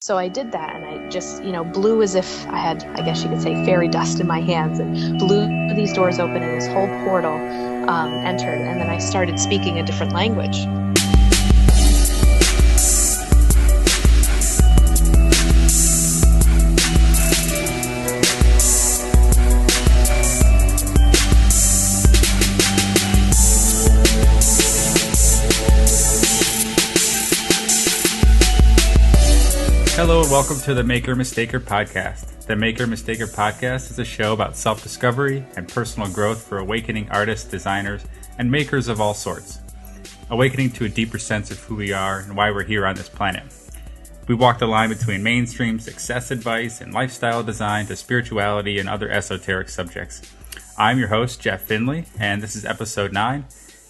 So I did that, and I just, blew as if I had, I guess you could say, fairy dust in my hands, and blew these doors open, and this whole portal entered, and then I started speaking a different language. Hello and welcome to the Maker Mistaker Podcast. The Maker Mistaker Podcast is a show about self-discovery and personal growth for awakening artists, designers, and makers of all sorts. Awakening to a deeper sense of who we are and why we're here on this planet. We walk the line between mainstream success advice and lifestyle design to spirituality and other esoteric subjects. I'm your host, Jeff Finley, and this is episode 9.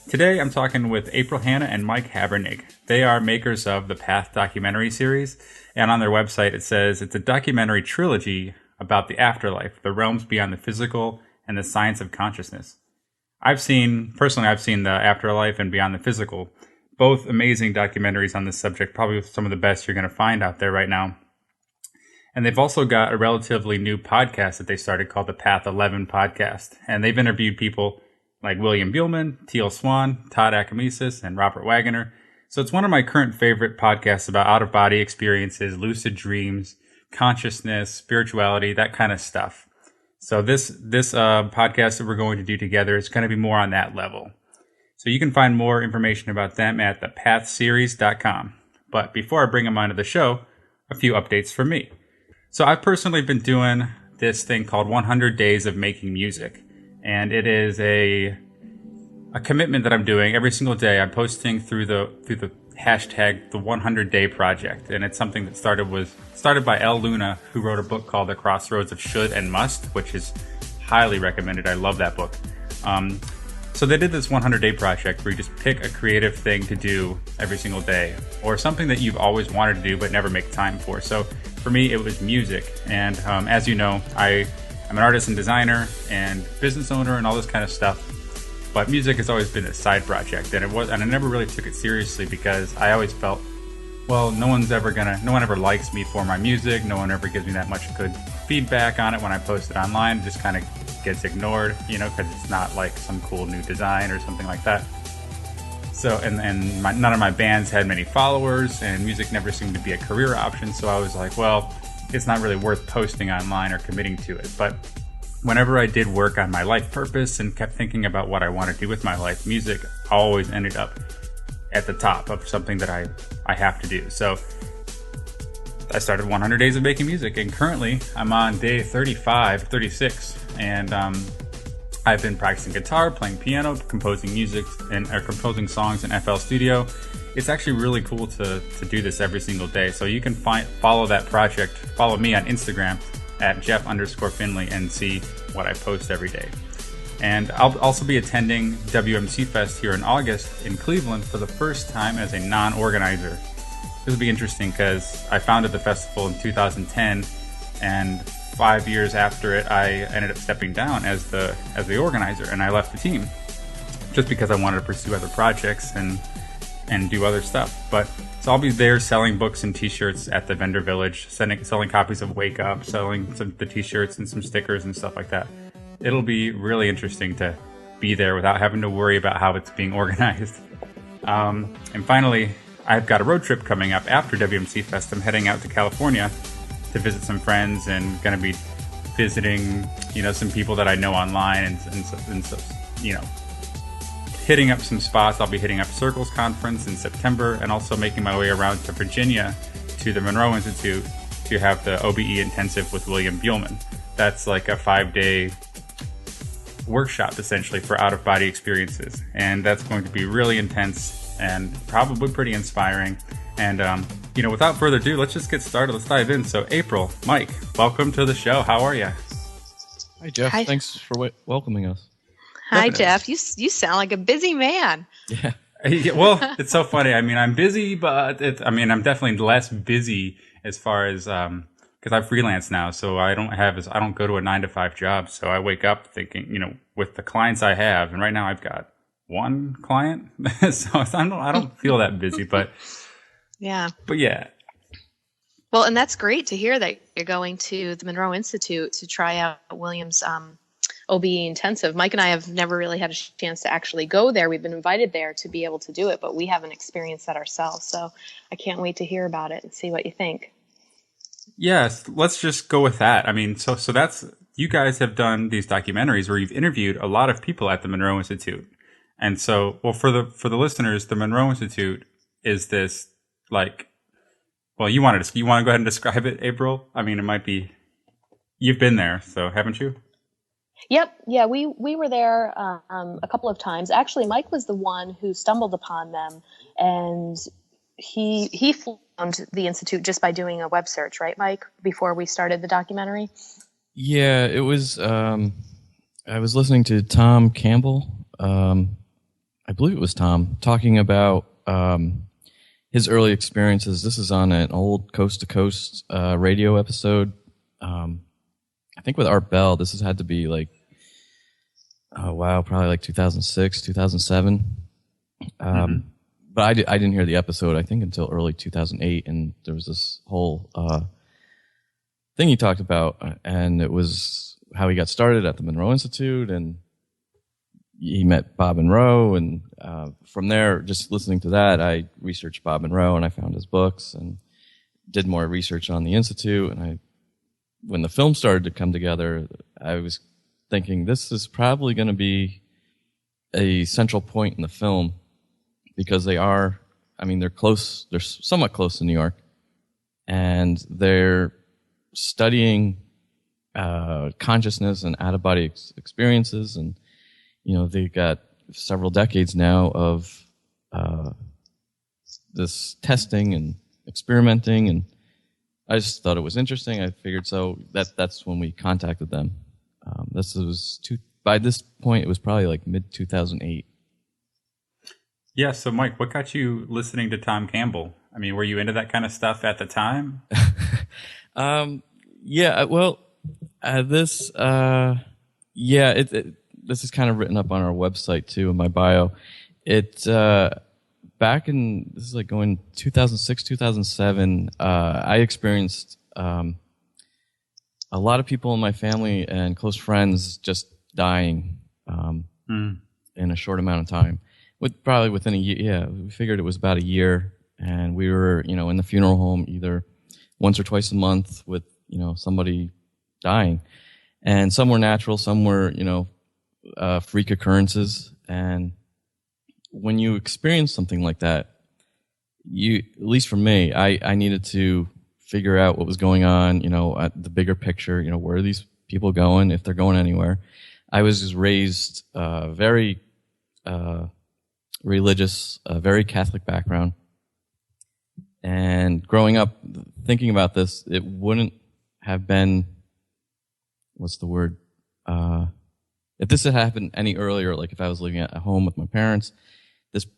Today I'm talking with April Hanna and Mike Habernig. They are makers of the Path documentary series, and on their website it says it's a documentary trilogy about the afterlife, the realms beyond the physical, and the science of consciousness. I've seen the afterlife and beyond the physical, both amazing documentaries on this subject, probably some of the best you're going to find out there right now. And they've also got a relatively new podcast that they started called the Path 11 podcast, and they've interviewed people like William Buhlman, Teal Swan, Todd Akamesis, and Robert Waggoner. So it's one of my current favorite podcasts about out-of-body experiences, lucid dreams, consciousness, spirituality, that kind of stuff. So this podcast that we're going to do together is going to be more on that level. So you can find more information about them at thepathseries.com. But before I bring them onto the show, a few updates from me. So I've personally been doing this thing called 100 Days of Making Music. And it is a commitment that I'm doing every single day. I'm posting through the hashtag the 100 Day Project, and it's something that started by El Luna, who wrote a book called The Crossroads of Should and Must, which is highly recommended. I love that book. So they did this 100 Day Project where you just pick a creative thing to do every single day, or something that you've always wanted to do but never make time for. So for me, it was music, and as you know, I'm an artist and designer and business owner and all this kind of stuff. But music has always been a side project, and I never really took it seriously because I always felt, well, no one ever likes me for my music. No one ever gives me that much good feedback on it when I post it online. It just kind of gets ignored, because it's not like some cool new design or something like that. So, none of my bands had many followers, and music never seemed to be a career option. So I was like, well, it's not really worth posting online or committing to it. But whenever I did work on my life purpose and kept thinking about what I want to do with my life, music always ended up at the top of something that I have to do. So I started 100 Days of Making Music, and currently I'm on day 36, and I've been practicing guitar, playing piano, composing composing songs in FL Studio. It's actually really cool to do this every single day. So you can follow that project, follow me on Instagram at Jeff_Finley and see what I post every day. And I'll also be attending WMC Fest here in August in Cleveland for the first time as a non-organizer. This will be interesting because I founded the festival in 2010, and 5 years after it, I ended up stepping down as the organizer, and I left the team just because I wanted to pursue other projects and do other stuff. So I'll be there selling books and t-shirts at the vendor village, selling copies of Wake Up, selling the t-shirts and some stickers and stuff like that. It'll be really interesting to be there without having to worry about how it's being organized. And finally, I've got a road trip coming up after WMC Fest. I'm heading out to California to visit some friends, and going to be visiting, some people that I know online, and so, hitting up some spots. I'll be hitting up Circles Conference in September, and also making my way around to Virginia to the Monroe Institute to have the OBE intensive with William Buhlman. That's like a 5-day workshop essentially for out-of-body experiences, and that's going to be really intense and probably pretty inspiring. And without further ado, let's just get started. Let's dive in. So April, Mike, welcome to the show. How are you? Hi, Jeff. Hi. Thanks for welcoming us. Hi, Jeff. You sound like a busy man. Yeah. Well, it's so funny. I mean, I'm busy, but I'm definitely less busy as far as because I freelance now, so I don't go to a 9-to-5 job. So I wake up thinking, with the clients I have, and right now I've got one client, so I don't feel that busy, but yeah. But yeah, Well, and that's great to hear that you're going to the Monroe Institute to try out William's OBE intensive. Mike and I have never really had a chance to actually go there. We've been invited there to be able to do it, but we haven't experienced that ourselves. So I can't wait to hear about it and see what you think. Yes, let's just go with that. I mean, so that's, you guys have done these documentaries where you've interviewed a lot of people at the Monroe Institute. And so, well, for the listeners, the Monroe Institute is this, like, well, you want to go ahead and describe it, April? I mean, it might be, you've been there, so haven't you? Yep. Yeah, we were there a couple of times. Actually, Mike was the one who stumbled upon them, and he found the Institute just by doing a web search, right, Mike, before we started the documentary? Yeah, it was, I was listening to Tom Campbell, I believe it was Tom, talking about his early experiences. This is on an old Coast to Coast radio episode. I think with Art Bell. This has had to be like, oh wow, probably like 2006, 2007. But I didn't hear the episode, I think, until early 2008, and there was this whole thing he talked about, and it was how he got started at the Monroe Institute, and he met Bob Monroe, and from there, just listening to that, I researched Bob Monroe, and I found his books, and did more research on the Institute, and when the film started to come together, I was thinking this is probably going to be a central point in the film, because they're close, they're somewhat close to New York, and they're studying consciousness and out-of-body experiences, and they've got several decades now of this testing and experimenting, and I just thought it was interesting. I figured that's when we contacted them. By this point, it was probably like mid-2008. Yeah, so Mike, what got you listening to Tom Campbell? I mean, were you into that kind of stuff at the time? Yeah, well, this is kind of written up on our website too, in my bio. This is like going 2006, 2007, I experienced a lot of people in my family and close friends just dying in a short amount of time. Probably within a year. Yeah, we figured it was about a year, and we were, in the funeral home either once or twice a month with, somebody dying. And some were natural, some were, freak occurrences. And when you experience something like that, at least for me, I needed to figure out what was going on, at the bigger picture, where are these people going, if they're going anywhere. I was just raised very religious, very Catholic background. And growing up, thinking about this, it wouldn't have been, what's the word? If this had happened any earlier, like if I was living at home with my parents,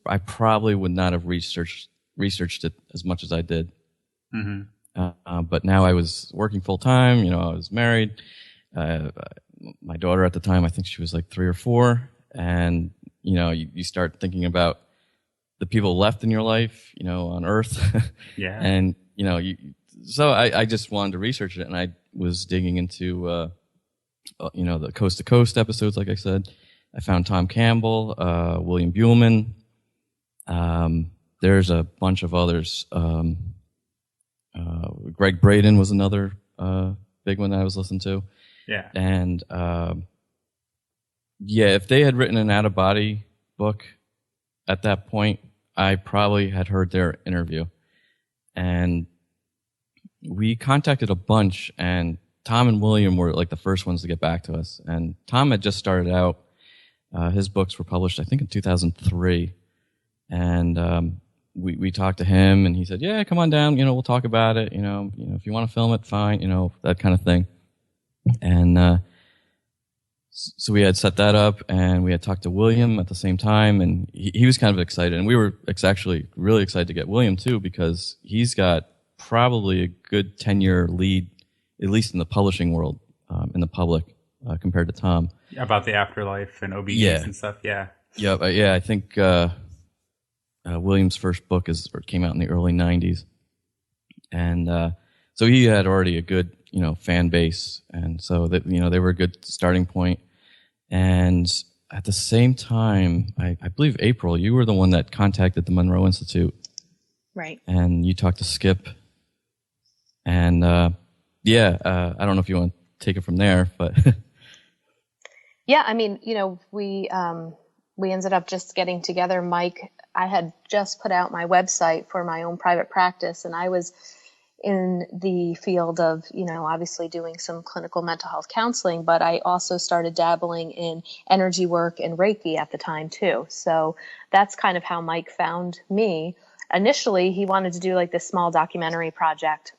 I probably would not have researched it as much as I did. But now I was working full time. I was married. My daughter at the time, I think she was like 3 or 4, and you start thinking about the people left in your life, on Earth. Yeah. And so I just wanted to research it, and I was digging into the Coast to Coast episodes, like I said. I found Tom Campbell, William Buhlman. There's a bunch of others. Greg Braden was another big one that I was listening to. Yeah. And if they had written an out-of-body book at that point, I probably had heard their interview. And we contacted a bunch, and Tom and William were like the first ones to get back to us. And Tom had just started out. His books were published, I think, in 2003. And we talked to him, and he said, yeah, come on down, we'll talk about it. If you want to film it, fine, that kind of thing. And so we had set that up, and we had talked to William at the same time, and he was kind of excited. And we were actually really excited to get William, too, because he's got probably a good 10-year lead, at least in the publishing world, in the public, compared to Tom. About the afterlife and OBEs and stuff, yeah. Yeah, I think William's first book came out in the early 90s. And so he had already a good, fan base, and so that, they were a good starting point. And at the same time, I believe, April, you were the one that contacted the Monroe Institute. Right. And you talked to Skip. And I don't know if you want to take it from there, but Yeah, I mean, we ended up just getting together. Mike, I had just put out my website for my own private practice, and I was in the field of, obviously doing some clinical mental health counseling, but I also started dabbling in energy work and Reiki at the time too. So that's kind of how Mike found me. Initially, he wanted to do like this small documentary project,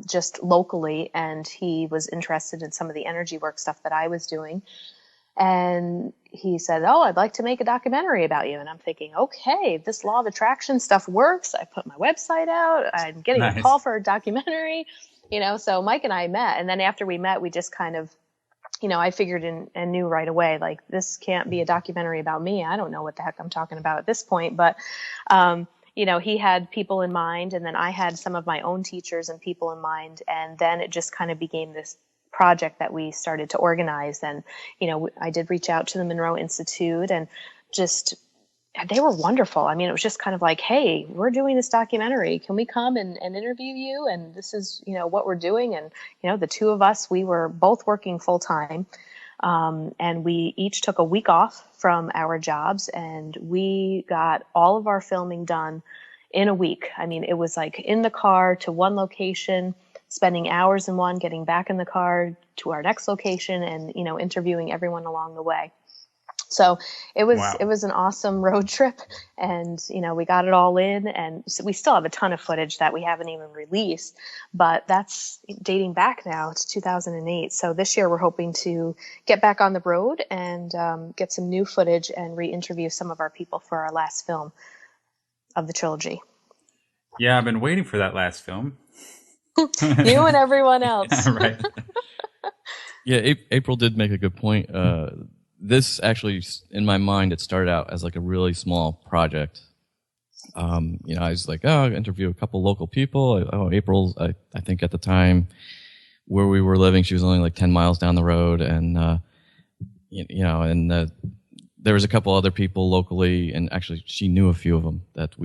just locally, and he was interested in some of the energy work stuff that I was doing. And he said, "Oh, I'd like to make a documentary about you." And I'm thinking, okay, this law of attraction stuff works. I put my website out. I'm getting a call for a documentary, so Mike and I met. And then after we met, we just kind of, I figured and knew right away, like, this can't be a documentary about me. I don't know what the heck I'm talking about at this point. But, he had people in mind, and then I had some of my own teachers and people in mind. And then it just kind of became this project that we started to organize. And, I did reach out to the Monroe Institute, and just, they were wonderful. I mean, it was just kind of like, hey, we're doing this documentary. Can we come and interview you? And this is, what we're doing. And, the two of us, we were both working full time. And we each took a week off from our jobs, and we got all of our filming done in a week. I mean, it was like in the car to one location, spending hours in one, getting back in the car to our next location, and, interviewing everyone along the way. So it was an awesome road trip, and, we got it all in, and we still have a ton of footage that we haven't even released, but that's dating back now. It's 2008. So this year we're hoping to get back on the road and get some new footage and re-interview some of our people for our last film of the trilogy. Yeah, I've been waiting for that last film. You and everyone else. Right. Yeah, April did make a good point. This actually, in my mind, it started out as like a really small project. I was like, I'll interview a couple local people. April, I think at the time where we were living, she was only like 10 miles down the road. And, there was a couple other people locally, and actually she knew a few of them that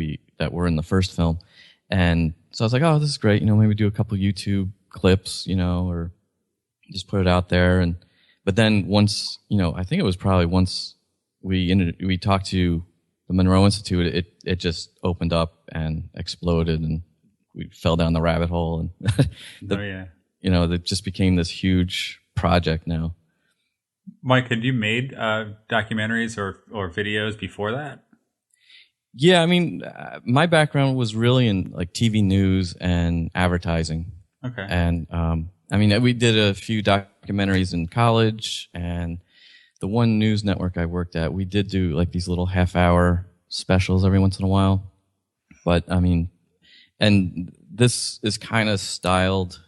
were in the first film. And so I was like, oh, this is great. Maybe do a couple YouTube clips, or just put it out there. But then once, I think it was probably once we talked to the Monroe Institute, it just opened up and exploded, and we fell down the rabbit hole. And it just became this huge project now. Mike, had you made documentaries or videos before that? Yeah, I mean, my background was really in like TV news and advertising. Okay. And we did a few documentaries in college, and the one news network I worked at, we did do like these little half-hour specials every once in a while. But and this is kind of styled,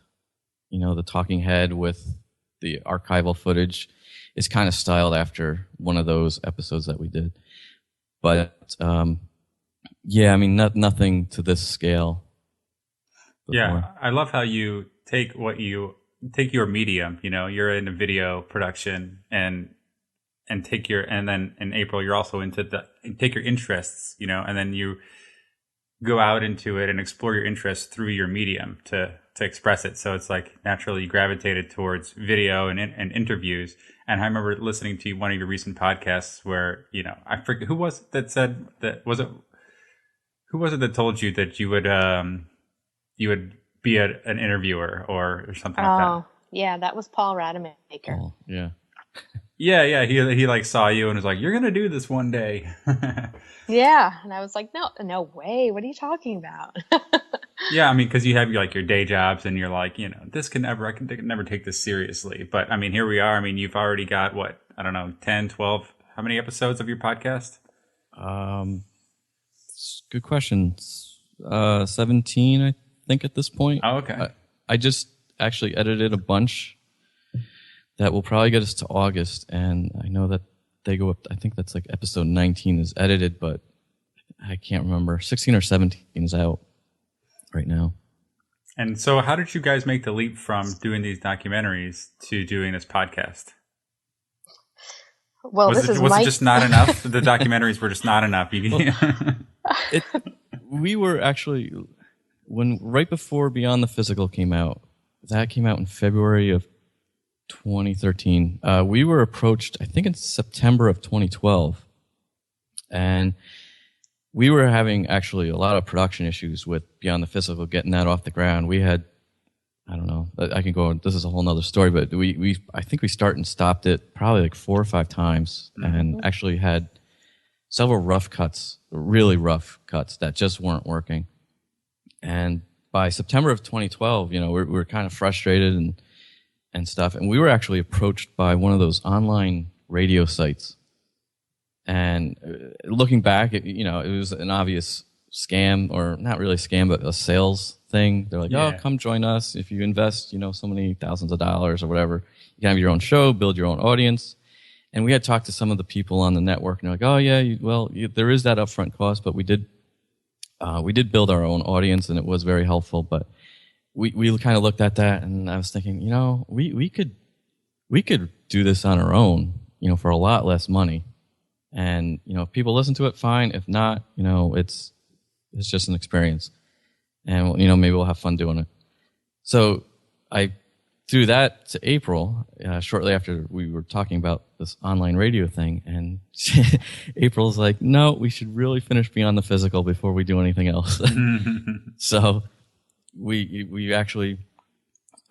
the talking head with the archival footage is kind of styled after one of those episodes that we did. But nothing to this scale before. Yeah, I love how you take your medium. You're in a video production, and take and then in April you're also take your interests, and then you go out into it and explore your interests through your medium to express it. So it's like naturally you gravitated towards video and interviews. And I remember listening to one of your recent podcasts where, I forget who was it that said that, who was it that told you that you would be an interviewer or something like that? Oh, yeah, that was Paul Rademacher. Oh, yeah. Yeah. He like saw you and was like, "You're going to do this one day." Yeah. And I was like, no way. What are you talking about? Yeah. I mean, cause you have your day jobs and you're like, I can never take this seriously. But I mean, here we are. I mean, you've already got 10, 12, how many episodes of your podcast? Good question. 17, I think at this point. Oh, okay. I just actually edited a bunch that will probably get us to August, and I know that they go up, I think that's like episode 19 is edited, but I can't remember. 16 or 17 is out right now. And so how did you guys make the leap from doing these documentaries to doing this podcast? Well, Was it just not enough? The documentaries were just not enough. We were actually, right before Beyond the Physical came out, that came out in February of 2013. We were approached, I think in September of 2012. And we were having actually a lot of production issues with Beyond the Physical, getting that off the ground. We had, I don't know, I can go, this is a whole nother story, but I think we started and stopped it probably like 4 or 5 times, and actually had several rough cuts, really rough cuts that just weren't working. And by September of 2012, we were kind of frustrated and stuff. And we were actually approached by one of those online radio sites. And looking back, it was an obvious scam, or not really a scam, but a sales thing. They're like, oh, come join us. If you invest, so many thousands of dollars or whatever, you can have your own show, build your own audience. And we had talked to some of the people on the network, and they're like, oh yeah, there is that upfront cost, but we did build our own audience, and it was very helpful. But we kind of looked at that, and I was thinking, we could do this on our own, for a lot less money. And, if people listen to it, fine. If not, it's just an experience. And, maybe we'll have fun doing it. So I threw that to April, shortly after we were talking about this online radio thing. And April's like, no, we should really finish Beyond the Physical before we do anything else. So we actually,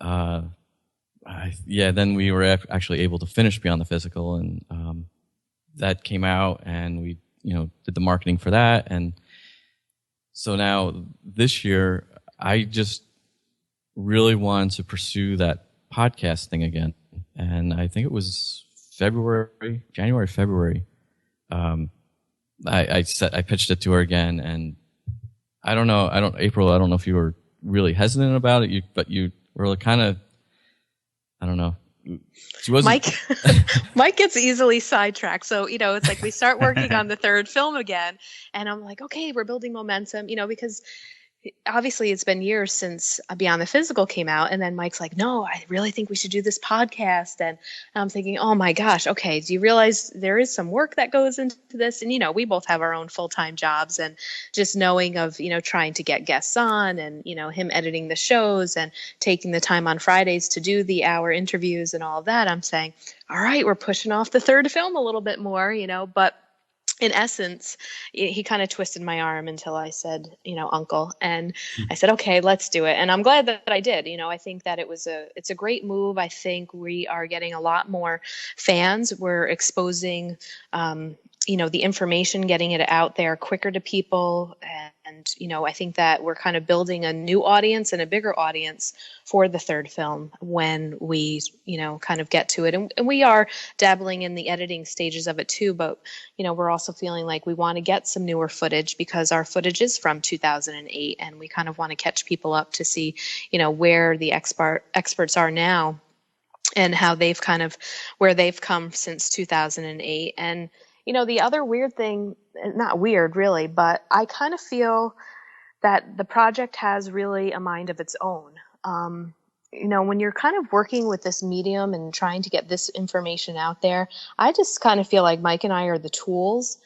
then we were actually able to finish Beyond the Physical, and that came out, and we did the marketing for that. And so now this year I just really wanted to pursue that podcast thing again, and I think it was January, February. I pitched it to her again, and April, I don't know if you were really hesitant about it, but you were kind of, I don't know. She wasn't. Mike gets easily sidetracked. So, it's like we start working on the third film again, and I'm like, okay, we're building momentum, because obviously it's been years since Beyond the Physical came out. And then Mike's like, no, I really think we should do this podcast. And I'm thinking, oh my gosh, okay, do you realize there is some work that goes into this? And, we both have our own full-time jobs, and just knowing of, trying to get guests on, and, him editing the shows and taking the time on Fridays to do the hour interviews and all of that, I'm saying, all right, we're pushing off the third film a little bit more, but in essence, he kind of twisted my arm until I said, uncle. And I said, okay, let's do it. And I'm glad that I did. I think that it's a great move. I think we are getting a lot more fans. We're exposing, the information, getting it out there quicker to people. And, I think that we're kind of building a new audience and a bigger audience for the third film when we, kind of get to it. And we are dabbling in the editing stages of it too, but, we're also feeling like we want to get some newer footage, because our footage is from 2008, and we kind of want to catch people up to see, where the experts are now, and how where they've come since 2008. And, the other weird thing, not weird really, but I kind of feel that the project has really a mind of its own. When you're kind of working with this medium and trying to get this information out there, I just kind of feel like Mike and I are the tools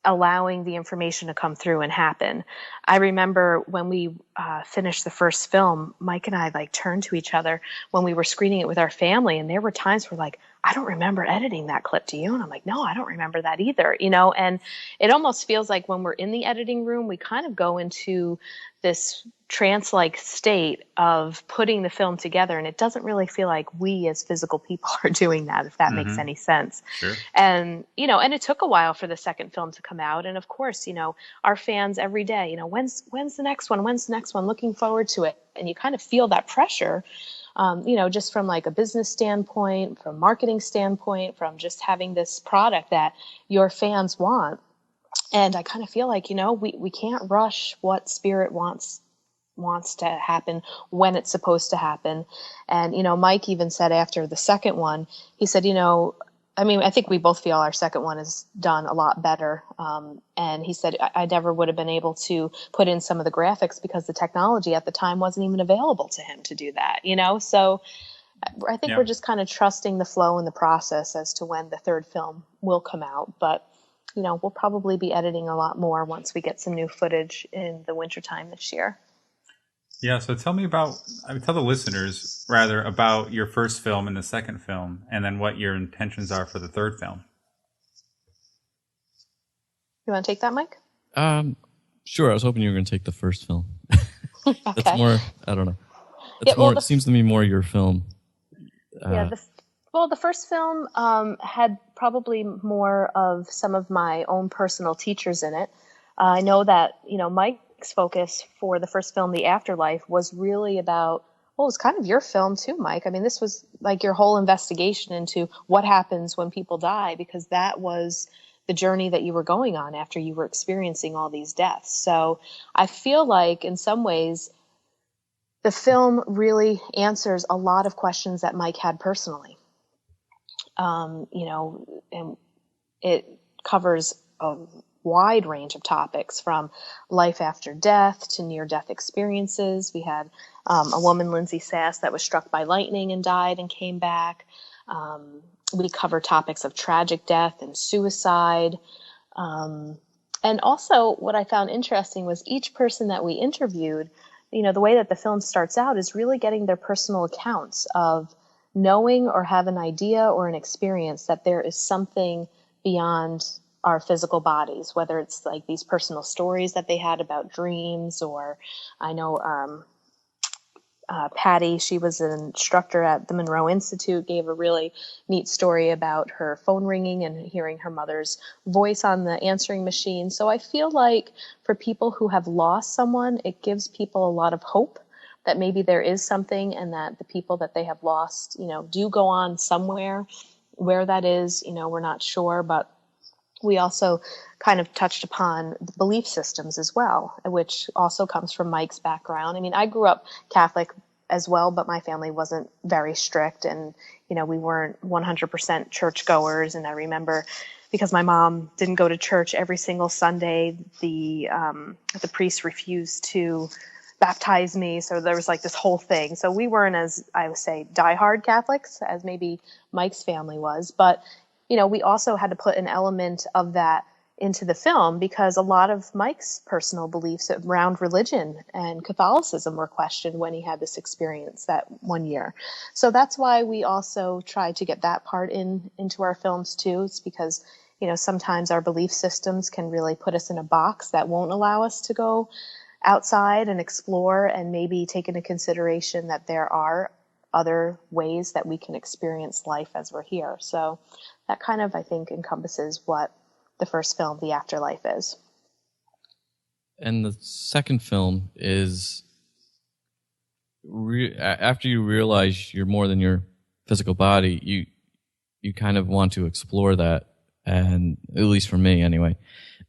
allowing the information to come through and happen. I remember when we finished the first film, Mike and I turned to each other when we were screening it with our family, and there were times where I don't remember editing that clip, do you? And I'm like, no, I don't remember that either, and it almost feels like when we're in the editing room, we kind of go into this trance-like state of putting the film together, and it doesn't really feel like we as physical people are doing that, if that makes any sense. Sure. And, and it took a while for the second film to come out. And of course, our fans every day, when's the next one? When's the next one? Looking forward to it. And you kind of feel that pressure, just from a business standpoint, from marketing standpoint, from just having this product that your fans want. And I kind of feel like, we can't rush what Spirit wants to happen when it's supposed to happen. And, Mike even said after the second one, he said, I mean, I think we both feel our second one is done a lot better. And he said, I never would have been able to put in some of the graphics because the technology at the time wasn't even available to him to do that, you know? So I think we're just kind of trusting the flow and the process as to when the third film will come out. But, you know, we'll probably be editing a lot more once we get some new footage in the wintertime this year. Yeah, so tell the listeners, rather, about your first film and the second film, and then what your intentions are for the third film. You want to take that, Mike? Sure. I was hoping you were going to take the first film. Okay. That's more, I don't know. It seems to me more your film. The first film had probably more of some of my own personal teachers in it. I know that, you know, Mike's focus for the first film, The Afterlife, was really about, well, it was kind of your film too, Mike. I mean, this was like your whole investigation into what happens when people die, because that was the journey that you were going on after you were experiencing all these deaths. So I feel like in some ways, the film really answers a lot of questions that Mike had personally. You know, and it covers a wide range of topics, from life after death to near-death experiences. We had a woman, Lindsay Sass, that was struck by lightning and died and came back. We cover topics of tragic death and suicide. And also what I found interesting was each person that we interviewed, you know, the way that the film starts out is really getting their personal accounts of knowing or have an idea or an experience that there is something beyond our physical bodies, whether it's like these personal stories that they had about dreams, or I know Patty, she was an instructor at the Monroe Institute, gave a really neat story about her phone ringing and hearing her mother's voice on the answering machine. So I feel like for people who have lost someone, it gives people a lot of hope that maybe there is something, and that the people that they have lost, you know, do go on somewhere. Where that is, you know, we're not sure, but we also kind of touched upon belief systems as well, which also comes from Mike's background. I mean, I grew up Catholic as well, but my family wasn't very strict, and, you know, we weren't 100% churchgoers. And I remember, because my mom didn't go to church every single Sunday, the priest refused to baptize me. So there was like this whole thing. So we weren't, as I would say, diehard Catholics as maybe Mike's family was. But, you know, we also had to put an element of that into the film, because a lot of Mike's personal beliefs around religion and Catholicism were questioned when he had this experience that one year. So that's why we also tried to get that part into our films too. It's because, you know, sometimes our belief systems can really put us in a box that won't allow us to go outside and explore, and maybe take into consideration that there are other ways that we can experience life as we're here. So that kind of, I think, encompasses what the first film, The Afterlife, is. And the second film is after you realize you're more than your physical body, you kind of want to explore that, and at least for me anyway.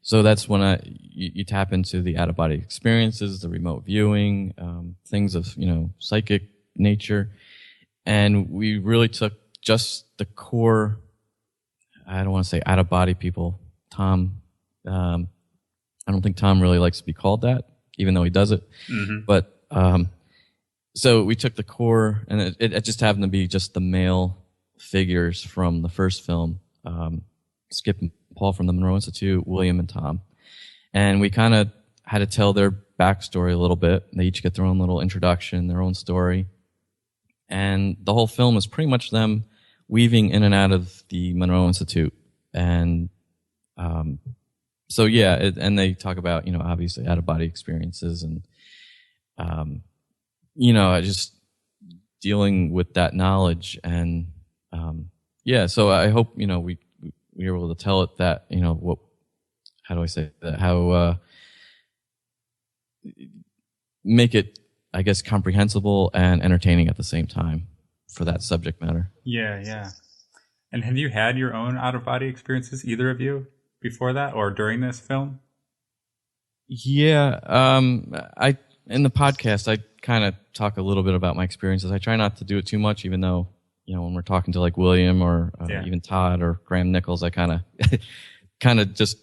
So that's when you tap into the out-of-body experiences, the remote viewing, things of, you know, psychic nature. And we really took just the core, I don't want to say out-of-body people. Tom, I don't think Tom really likes to be called that, even though he does it. Mm-hmm. But so we took the core, and it just happened to be just the male figures from the first film, Skip and Paul from the Monroe Institute, William and Tom. And we kind of had to tell their backstory a little bit. They each get their own little introduction, their own story. And the whole film is pretty much them weaving in and out of the Monroe Institute. And so, yeah, and they talk about, you know, obviously out-of-body experiences and, you know, just dealing with that knowledge. And, yeah, so I hope, you know, we were able to tell it that, you know, how do I say that? How make it, I guess, comprehensible and entertaining at the same time for that subject matter. Yeah, yeah. And have you had your own out-of-body experiences, either of you, before that or during this film? Yeah, in the podcast, I kind of talk a little bit about my experiences. I try not to do it too much, even though when we're talking to like William or even Todd or Graham Nichols, I kind of just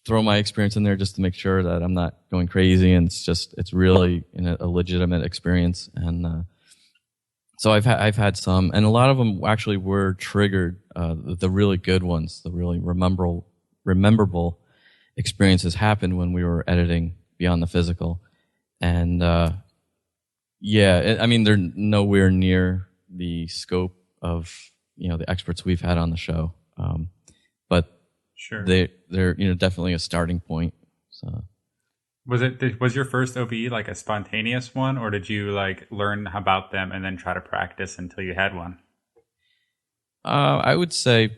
throw my experience in there just to make sure that I'm not going crazy, and it's really a legitimate experience. And so I've had some, and a lot of them actually were triggered. The really good ones, the really rememberable experiences happened when we were editing Beyond the Physical, and they're nowhere near the scope of the experts we've had on the show, but sure, they're definitely a starting point. So was your first OBE like a spontaneous one, or did you like learn about them and then try to practice until you had one? I would say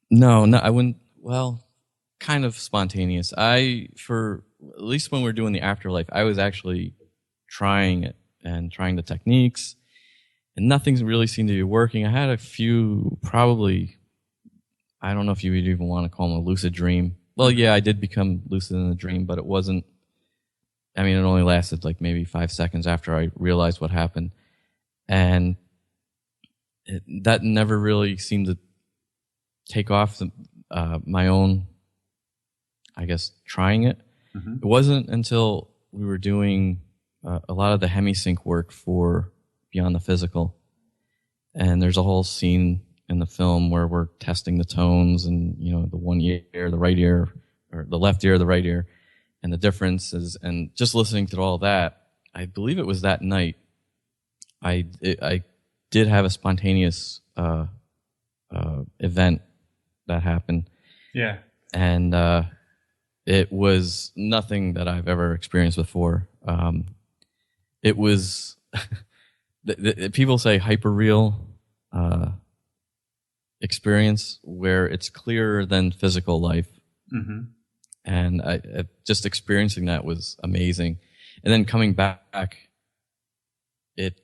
no, I wouldn't. Well, kind of spontaneous. For at least when we're doing the afterlife, I was actually trying it and trying the techniques, and nothing really seemed to be working. I had a few, probably, I don't know if you would even want to call them a lucid dream. Well, yeah, I did become lucid in a dream, but it wasn't, it only lasted like maybe 5 seconds after I realized what happened. And that never really seemed to take off my own, I guess, trying it. Mm-hmm. It wasn't until we were doing a lot of the Hemi-Sync work for Beyond the Physical, and there's a whole scene in the film where we're testing the tones and the one ear, the right ear, or the left ear, the right ear, and the differences, and just listening to all that. I believe it was that night I did have a spontaneous event that happened. Yeah. And it was nothing that I've ever experienced before. It was people say hyperreal experience, where it's clearer than physical life. Mm-hmm. And I just experiencing that was amazing. And then coming back, it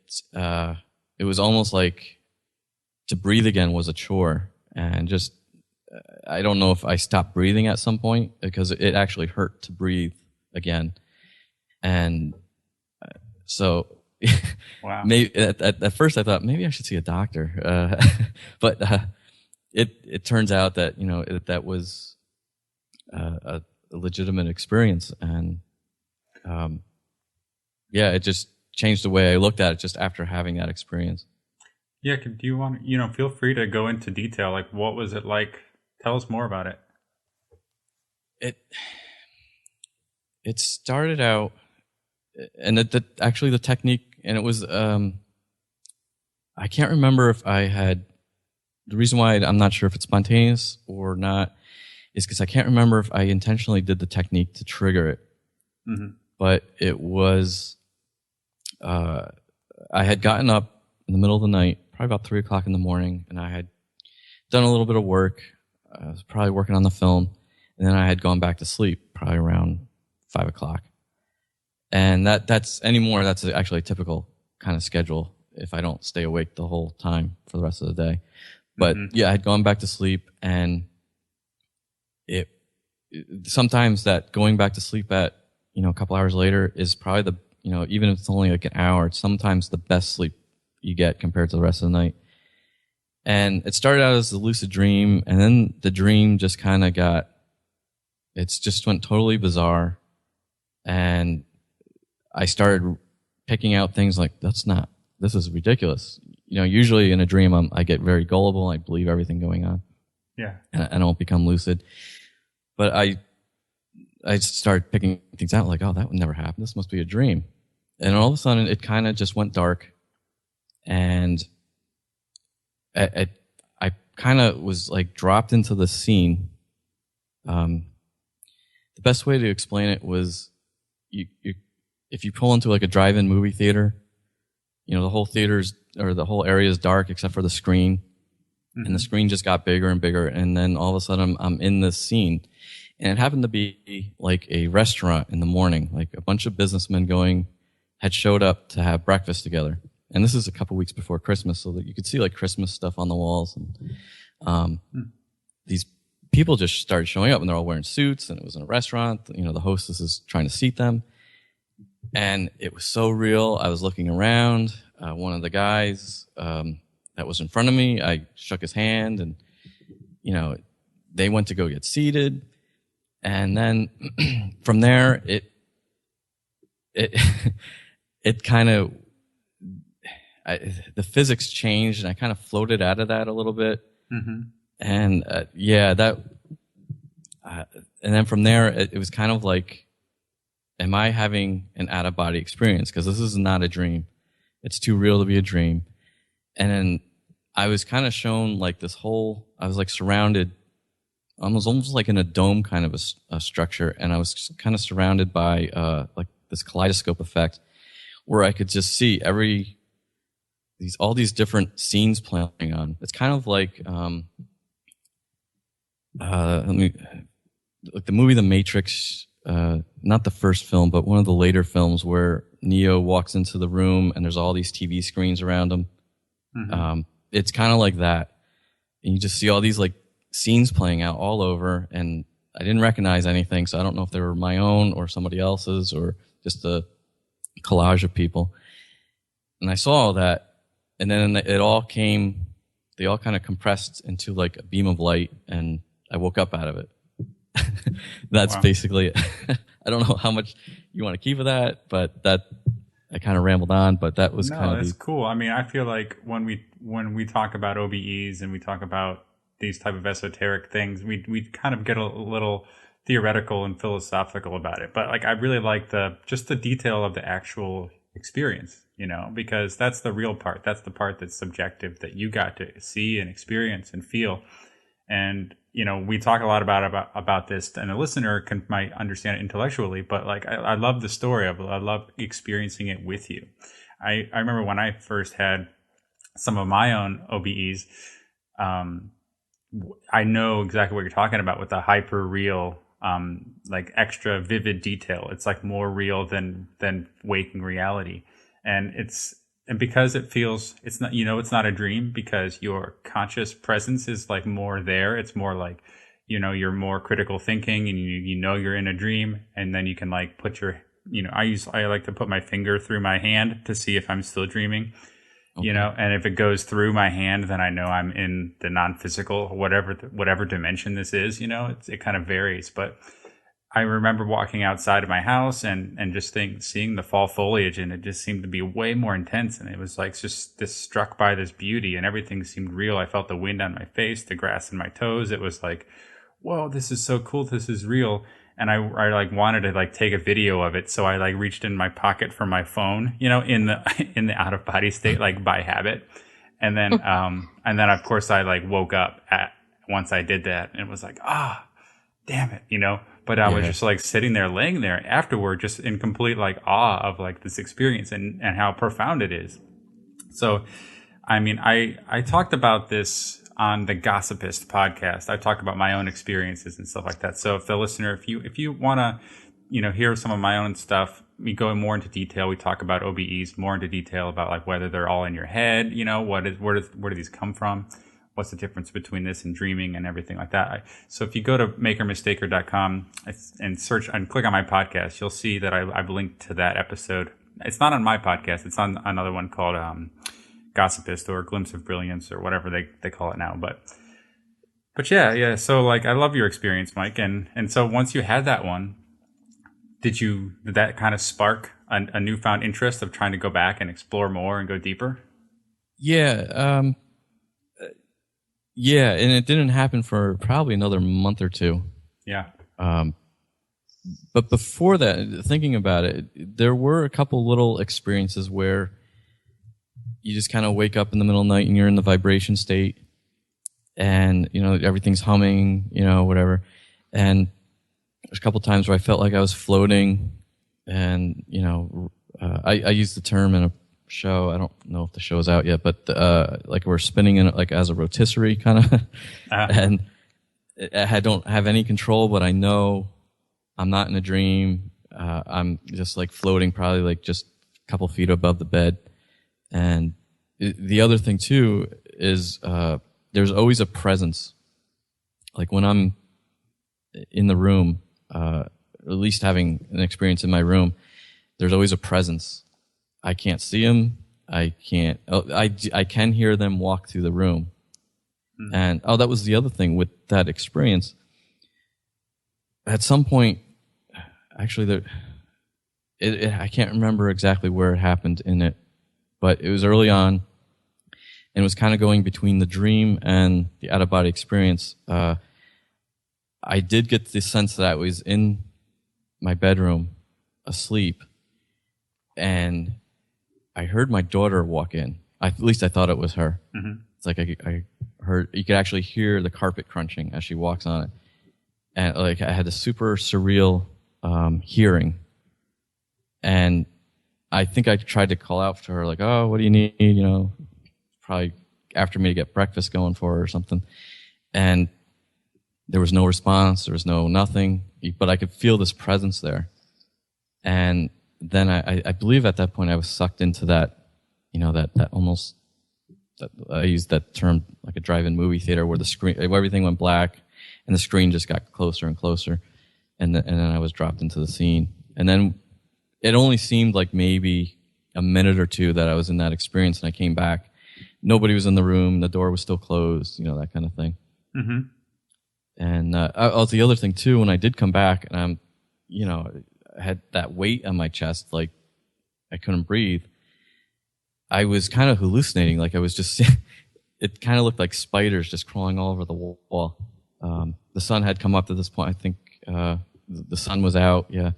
was almost like to breathe again was a chore, and just I don't know if I stopped breathing at some point because it actually hurt to breathe again. And so wow. Maybe at first I thought maybe I should see a doctor, but it turns out that that was a legitimate experience, and it just changed the way I looked at it just after having that experience. Yeah, do you want feel free to go into detail, like what was it like? Tell us more about it. It started out, and actually the technique, and it was I can't remember if I had, the reason why I'm not sure if it's spontaneous or not is because I can't remember if I intentionally did the technique to trigger it. Mm-hmm. But it was I had gotten up in the middle of the night, probably about 3 o'clock in the morning, and I had done a little bit of work. I was probably working on the film, and then I had gone back to sleep probably around 5 o'clock. And that's actually a typical kind of schedule if I don't stay awake the whole time for the rest of the day. But I had gone back to sleep, and sometimes that going back to sleep at a couple hours later is probably even if it's only like an hour, it's sometimes the best sleep you get compared to the rest of the night. And it started out as a lucid dream, and then the dream just kind of just went totally bizarre. And I started picking out things like, this is ridiculous. Usually in a dream, I get very gullible. I believe everything going on. Yeah. And I don't become lucid. But I started picking things out like, oh, that would never happen. This must be a dream. And all of a sudden, it kind of just went dark. And I kind of was like dropped into the scene. The best way to explain it was if you pull into like a drive-in movie theater, the whole the whole area is dark except for the screen. Mm-hmm. And the screen just got bigger and bigger. And then all of a sudden I'm in this scene. And it happened to be like a restaurant in the morning, like a bunch of businessmen had showed up to have breakfast together. And this is a couple weeks before Christmas, so that you could see like Christmas stuff on the walls. And these people just started showing up, and they're all wearing suits, and it was in a restaurant. The hostess is trying to seat them. And it was so real. I was looking around. One of the guys, that was in front of me. I shook his hand, and they went to go get seated, and then from there it kind of the physics changed, and I kind of floated out of that a little bit. Mm-hmm. And and then from there, it was kind of like, am I having an out-of-body experience? Because this is not a dream. It's too real to be a dream. And then I was kind of shown like I was like surrounded, almost like in a dome kind of a structure, and I was kind of surrounded by like this kaleidoscope effect where I could just see all these different scenes playing on. It's kind of like like the movie The Matrix, not the first film, but one of the later films where Neo walks into the room and there's all these TV screens around him. Mm-hmm. It's kind of like that. And you just see all these like scenes playing out all over, and I didn't recognize anything, so I don't know if they were my own or somebody else's or just a collage of people. And I saw all that, and then they all kind of compressed into like a beam of light, and I woke up out of it. That's basically it. I don't know how much you want to keep of that, but I kind of rambled on, but that was that's cool. I mean, I feel like when we talk about OBEs and we talk about these type of esoteric things, we kind of get a little theoretical and philosophical about it. But like, I really like just the detail of the actual experience, because that's the real part. That's the part that's subjective, that you got to see and experience and feel. And we talk a lot about this, and a listener might understand it intellectually, but like I love the story of it. I love experiencing it with you. I remember when I first had some of my own OBEs, I know exactly what you're talking about with the hyper real, like extra vivid detail. It's like more real than waking reality, and because it feels, it's not, it's not a dream because your conscious presence is like more there. It's more like, you're more critical thinking, and you're in a dream, and then you can like put your, I like to put my finger through my hand to see if I'm still dreaming, okay. And if it goes through my hand, then I know I'm in the non-physical, whatever dimension this is, it kind of varies. But I remember walking outside of my house and just seeing the fall foliage, and it just seemed to be way more intense. And it was like just struck by this beauty, and everything seemed real. I felt the wind on my face, the grass in my toes. It was like, whoa, this is so cool. This is real. And I like wanted to like take a video of it. So I like reached in my pocket for my phone, in the out of body state, like by habit. And then of course I like woke up once I did that, and it was like, damn it, But I was just like sitting there, laying there afterward, just in complete like awe of like this experience and how profound it is. So, I mean, I talked about this on the Gossipist podcast. I talk about my own experiences and stuff like that. So if the listener, if you want to, hear some of my own stuff, we go more into detail. We talk about OBEs more into detail about like whether they're all in your head, where do these come from? What's the difference between this and dreaming and everything like that. So if you go to makermistaker.com and search and click on my podcast, you'll see that I've linked to that episode. It's not on my podcast. It's on another one called Gossipist or Glimpse of Brilliance or whatever they call it now. But yeah. So like, I love your experience, Mike. And so once you had that one, did that kind of spark a newfound interest of trying to go back and explore more and go deeper? Yeah. Yeah, and it didn't happen for probably another month or two. Yeah. But before that, thinking about it, there were a couple little experiences where you just kind of wake up in the middle of the night and you're in the vibration state, and everything's humming, whatever. And there's a couple times where I felt like I was floating, and I used the term in a show. I don't know if the show is out yet, but like we're spinning in it like as a rotisserie kind of, and I don't have any control, but I know I'm not in a dream. I'm just like floating, probably like just a couple feet above the bed. And the other thing too is there's always a presence. Like when I'm in the room, at least having an experience in my room, there's always a presence. I can't see him. I can't. I can hear them walk through the room. And that was the other thing with that experience. At some point, actually, I can't remember exactly where it happened in it, but it was early on, and it was kind of going between the dream and the out-of-body experience. I did get the sense that I was in my bedroom, asleep, and I heard my daughter walk in. At least I thought it was her. Mm-hmm. It's like I heard, you could actually hear the carpet crunching as she walks on it. And like I had a super surreal hearing. And I think I tried to call out to her, like, oh, what do you need? You know, probably after me to get breakfast going for her or something. And there was no response. There was nothing. But I could feel this presence there. And then I believe at that point I was sucked into that, you know, that almost, that I used that term like a drive-in movie theater where the screen, everything went black and the screen just got closer and closer. And then I was dropped into the scene. And then it only seemed like maybe a minute or two that I was in that experience, and I came back. Nobody was in the room. The door was still closed, you know, that kind of thing. Mm-hmm. And the other thing too, when I did come back, and I'm, you know, I had that weight on my chest, like I couldn't breathe. I was kind of hallucinating, like I was just, it kind of looked like spiders just crawling all over the wall. The sun had come up at this point. I think the sun was out, yeah.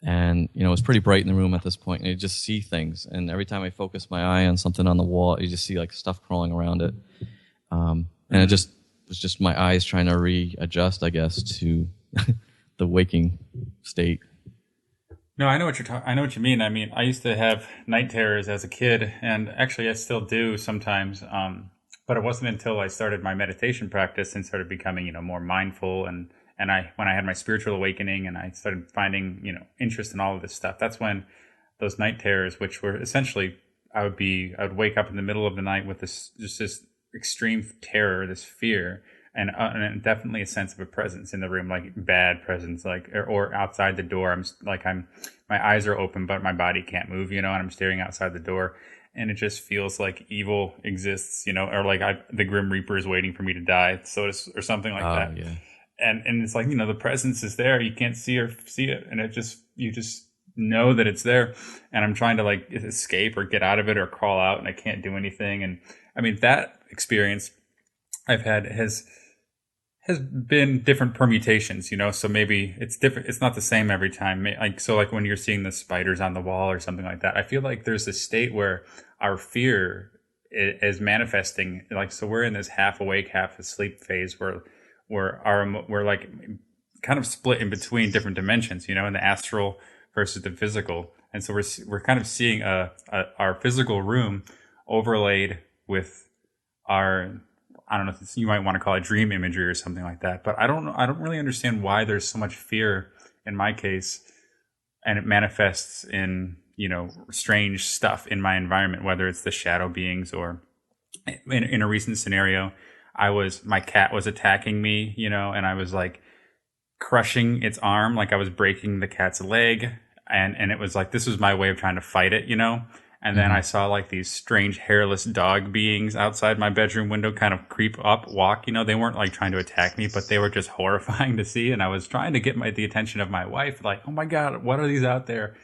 And, you know, it was pretty bright in the room at this point, and you just see things. And every time I focused my eye on something on the wall, you just see like stuff crawling around it. And it just was just my eyes trying to readjust, I guess, to the waking state. No, I know what I know what you mean. I mean, I used to have night terrors as a kid, and actually I still do sometimes. But it wasn't until I started my meditation practice and started becoming, you know, more mindful, and when I had my spiritual awakening and I started finding, you know, interest in all of this stuff, that's when those night terrors, which were essentially, I would wake up in the middle of the night with this extreme terror, this fear, and definitely a sense of a presence in the room, like bad presence, like or outside the door. My eyes are open, but my body can't move, you know, and I'm staring outside the door, and it just feels like evil exists, you know, or like the Grim Reaper is waiting for me to die, or something like that. Yeah. And it's like, you know, the presence is there. You can't see it, and you just know that it's there. And I'm trying to like escape or get out of it or crawl out, and I can't do anything. And I mean, that experience I've had has been different permutations, you know. So maybe it's different. It's not the same every time. Like when you're seeing the spiders on the wall or something like that, I feel like there's a state where our fear is manifesting. Like, so we're in this half awake, half asleep phase where we're like kind of split in between different dimensions, you know, in the astral versus the physical. And so we're kind of seeing our physical room overlaid with our, I don't know, you might want to call it dream imagery or something like that. But I don't really understand why there's so much fear in my case, and it manifests in, you know, strange stuff in my environment, whether it's the shadow beings or in a recent scenario, my cat was attacking me, you know, and I was like crushing its arm, like I was breaking the cat's leg. And it was like, this was my way of trying to fight it, you know? And then I saw like these strange hairless dog beings outside my bedroom window kind of walk, you know, they weren't like trying to attack me, but they were just horrifying to see. And I was trying to get the attention of my wife, like, oh my God, what are these out there?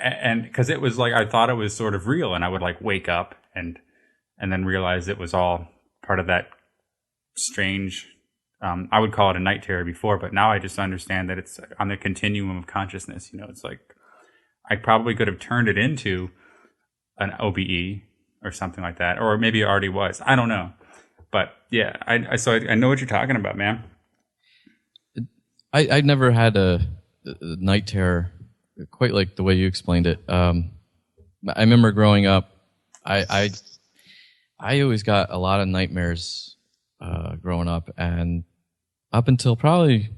And cause it was like, I thought it was sort of real, and I would like wake up and then realize it was all part of that strange, I would call it a night terror before, but now I just understand that it's on the continuum of consciousness. You know, it's like I probably could have turned it into an OBE or something like that, or maybe it already was. I don't know, but yeah, I know what you're talking about, man. I never had a night terror quite like the way you explained it. I remember growing up, I always got a lot of nightmares growing up, and up until probably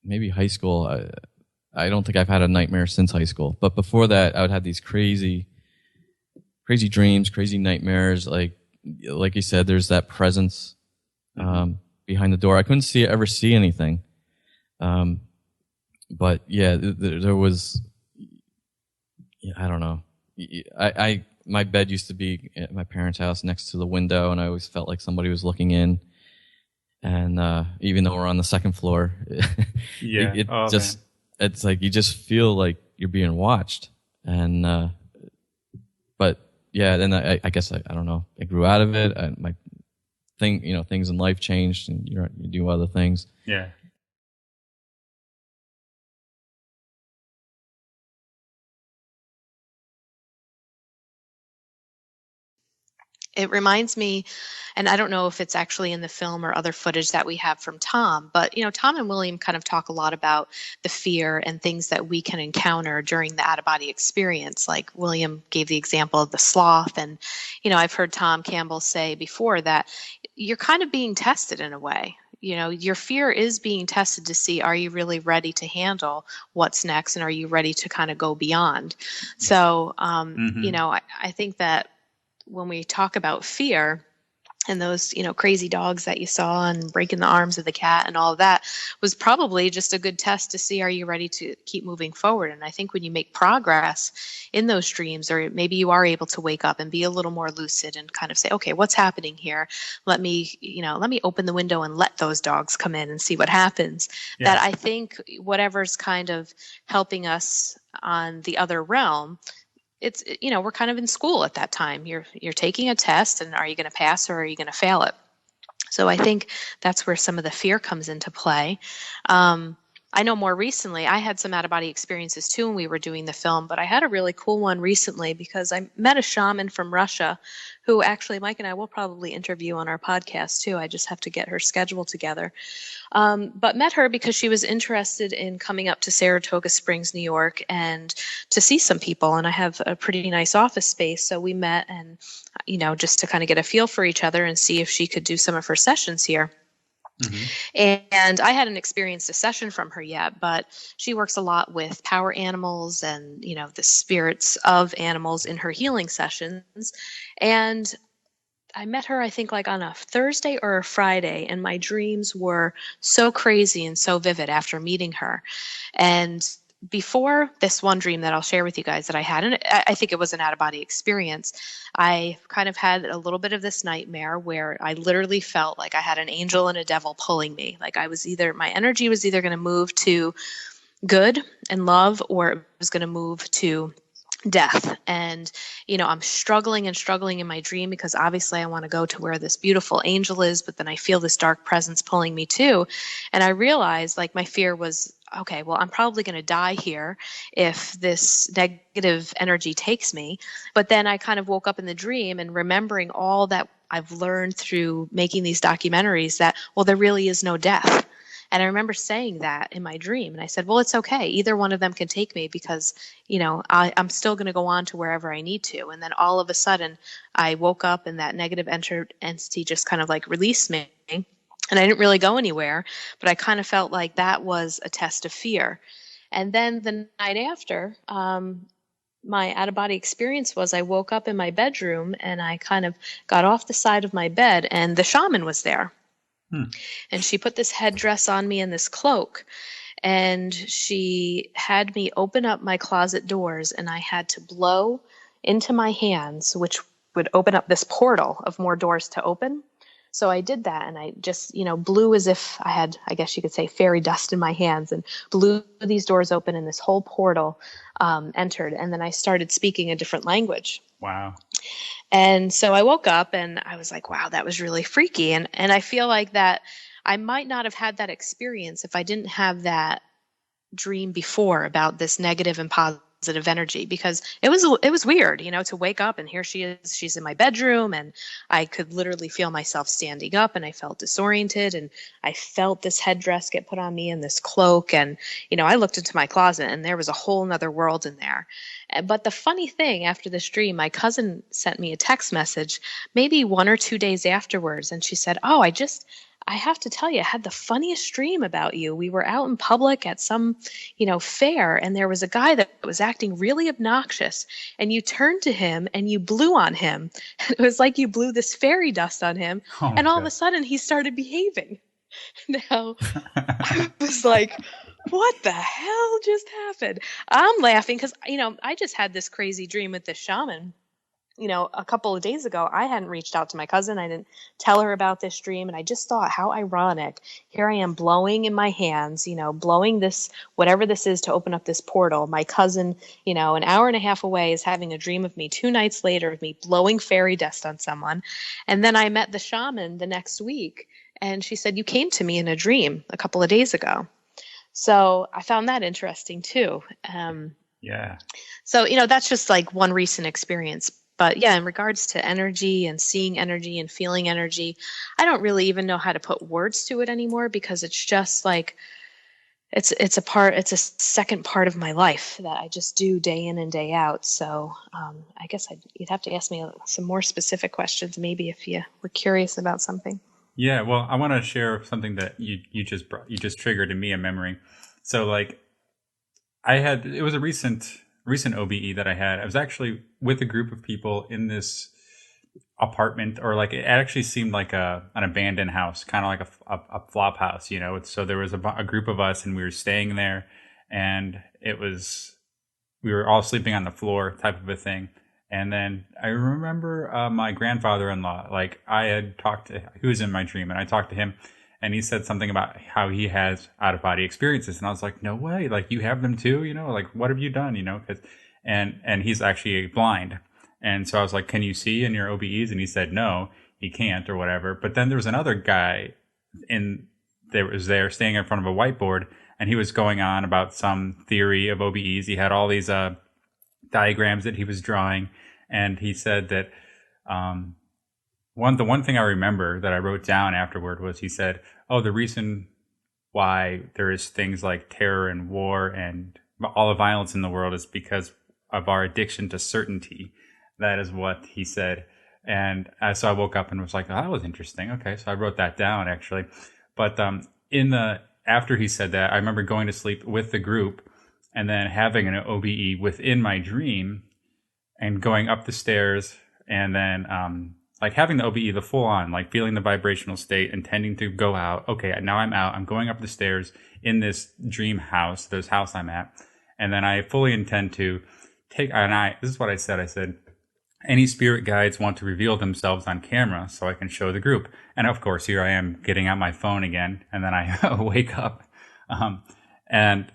maybe high school, I don't think I've had a nightmare since high school. But before that, I would have these crazy dreams, crazy nightmares. Like you said, there's that presence behind the door. I couldn't ever see anything. But yeah, there was. I don't know. my bed used to be at my parents' house next to the window, and I always felt like somebody was looking in. And even though we're on the second floor, it's like you just feel like you're being watched. And but yeah, then I guess I don't know. I grew out of it. Things in life changed, and you do other things. Yeah. It reminds me, and I don't know if it's actually in the film or other footage that we have from Tom, but Tom and William kind of talk a lot about the fear and things that we can encounter during the out-of-body experience. Like William gave the example of the sloth, and I've heard Tom Campbell say before that you're kind of being tested in a way. Your fear is being tested to see, are you really ready to handle what's next, and are you ready to kind of go beyond? So, I think that when we talk about fear and those, crazy dogs that you saw and breaking the arms of the cat and all of that was probably just a good test to see, are you ready to keep moving forward? And I think when you make progress in those dreams, or maybe you are able to wake up and be a little more lucid and kind of say, okay, what's happening here? Let me open the window and let those dogs come in and see what happens. Yes. That I think whatever's kind of helping us on the other realm, it's, we're kind of in school at that time. You're taking a test, and are you going to pass or are you going to fail it? So I think that's where some of the fear comes into play. I know more recently, I had some out-of-body experiences too when we were doing the film, but I had a really cool one recently because I met a shaman from Russia who actually Mike and I will probably interview on our podcast too. I just have to get her schedule together. But met her because she was interested in coming up to Saratoga Springs, New York, and to see some people. And I have a pretty nice office space, so we met and, just to kind of get a feel for each other and see if she could do some of her sessions here. Mm-hmm. And I hadn't experienced a session from her yet, but she works a lot with power animals and, the spirits of animals in her healing sessions. And I met her, I think, like on a Thursday or a Friday, and my dreams were so crazy and so vivid after meeting her. And before this one dream that I'll share with you guys that I had, and I think it was an out-of-body experience, I kind of had a little bit of this nightmare where I literally felt like I had an angel and a devil pulling me. Like my energy was either going to move to good and love, or it was going to move to death. And, I'm struggling in my dream because obviously I want to go to where this beautiful angel is, but then I feel this dark presence pulling me too. And I realized my fear was, okay, well, I'm probably going to die here if this negative energy takes me. But then I kind of woke up in the dream and remembering all that I've learned through making these documentaries that, well, there really is no death. And I remember saying that in my dream. And I said, well, it's okay. Either one of them can take me because, I'm still going to go on to wherever I need to. And then all of a sudden I woke up and that negative entity just kind of released me. And I didn't really go anywhere, but I kind of felt like that was a test of fear. And then the night after, my out-of-body experience was I woke up in my bedroom and I kind of got off the side of my bed and the shaman was there. And she put this headdress on me and this cloak, and she had me open up my closet doors, and I had to blow into my hands, which would open up this portal of more doors to open. So I did that, and I just, blew as if I had, I guess you could say, fairy dust in my hands, and blew these doors open, and this whole portal entered. And then I started speaking a different language. Wow. And so I woke up and I was like, wow, that was really freaky. And I feel like that I might not have had that experience if I didn't have that dream before about this negative and positive energy, because it was weird, to wake up and here she is, she's in my bedroom, and I could literally feel myself standing up, and I felt disoriented, and I felt this headdress get put on me and this cloak, and I looked into my closet and there was a whole nother world in there. But the funny thing, after this dream, my cousin sent me a text message maybe 1 or 2 days afterwards, and she said, oh, I have to tell you, I had the funniest dream about you. We were out in public at some, fair, and there was a guy that was acting really obnoxious, and you turned to him and you blew on him. It was like you blew this fairy dust on him, and all of a sudden he started behaving. Now, I was like, what the hell just happened? I'm laughing because, I just had this crazy dream with this shaman. a couple of days ago, I hadn't reached out to my cousin. I didn't tell her about this dream. And I just thought, how ironic. Here I am blowing in my hands, blowing this, whatever this is, to open up this portal. My cousin, an hour and a half away, is having a dream of me 2 nights later of me blowing fairy dust on someone. And then I met the shaman the next week, and she said, you came to me in a dream a couple of days ago. So I found that interesting too. Yeah. So, that's just like one recent experience. But yeah, in regards to energy and seeing energy and feeling energy, I don't really even know how to put words to it anymore, because it's just like, it's a second part of my life that I just do day in and day out. So I guess you'd have to ask me some more specific questions, maybe, if you were curious about something. Yeah. Well, I want to share something that you just triggered in me a memory. So like, it was a recent OBE that I had. I was actually with a group of people in this apartment, or like, it actually seemed like an abandoned house, kind of like a flop house, So there was a group of us, and we were staying there, and we were all sleeping on the floor, type of a thing. And then I remember my grandfather-in-law, like he was in my dream, and I talked to him, and he said something about how he has out-of-body experiences. And I was like, no way, like, you have them too, like, what have you done, and he's actually blind. And so I was like, can you see in your OBEs? And he said, no, he can't, or whatever. But then there was another guy there staying in front of a whiteboard, and he was going on about some theory of OBEs. He had all these diagrams that he was drawing. And he said that, the one thing I remember that I wrote down afterward was, he said, oh, the reason why there is things like terror and war and all the violence in the world is because of our addiction to certainty. That is what he said. And so I woke up and was like, oh, that was interesting. Okay. So I wrote that down, actually. But after he said that, I remember going to sleep with the group, and then having an OBE within my dream, and going up the stairs, and then like having the OBE, the full on, like feeling the vibrational state, intending to go out. Okay, now I'm out. I'm going up the stairs in this dream house, this house I'm at. And then I fully intend to this is what I said. I said, any spirit guides want to reveal themselves on camera so I can show the group. And of course, here I am getting out my phone again. And then I wake up. And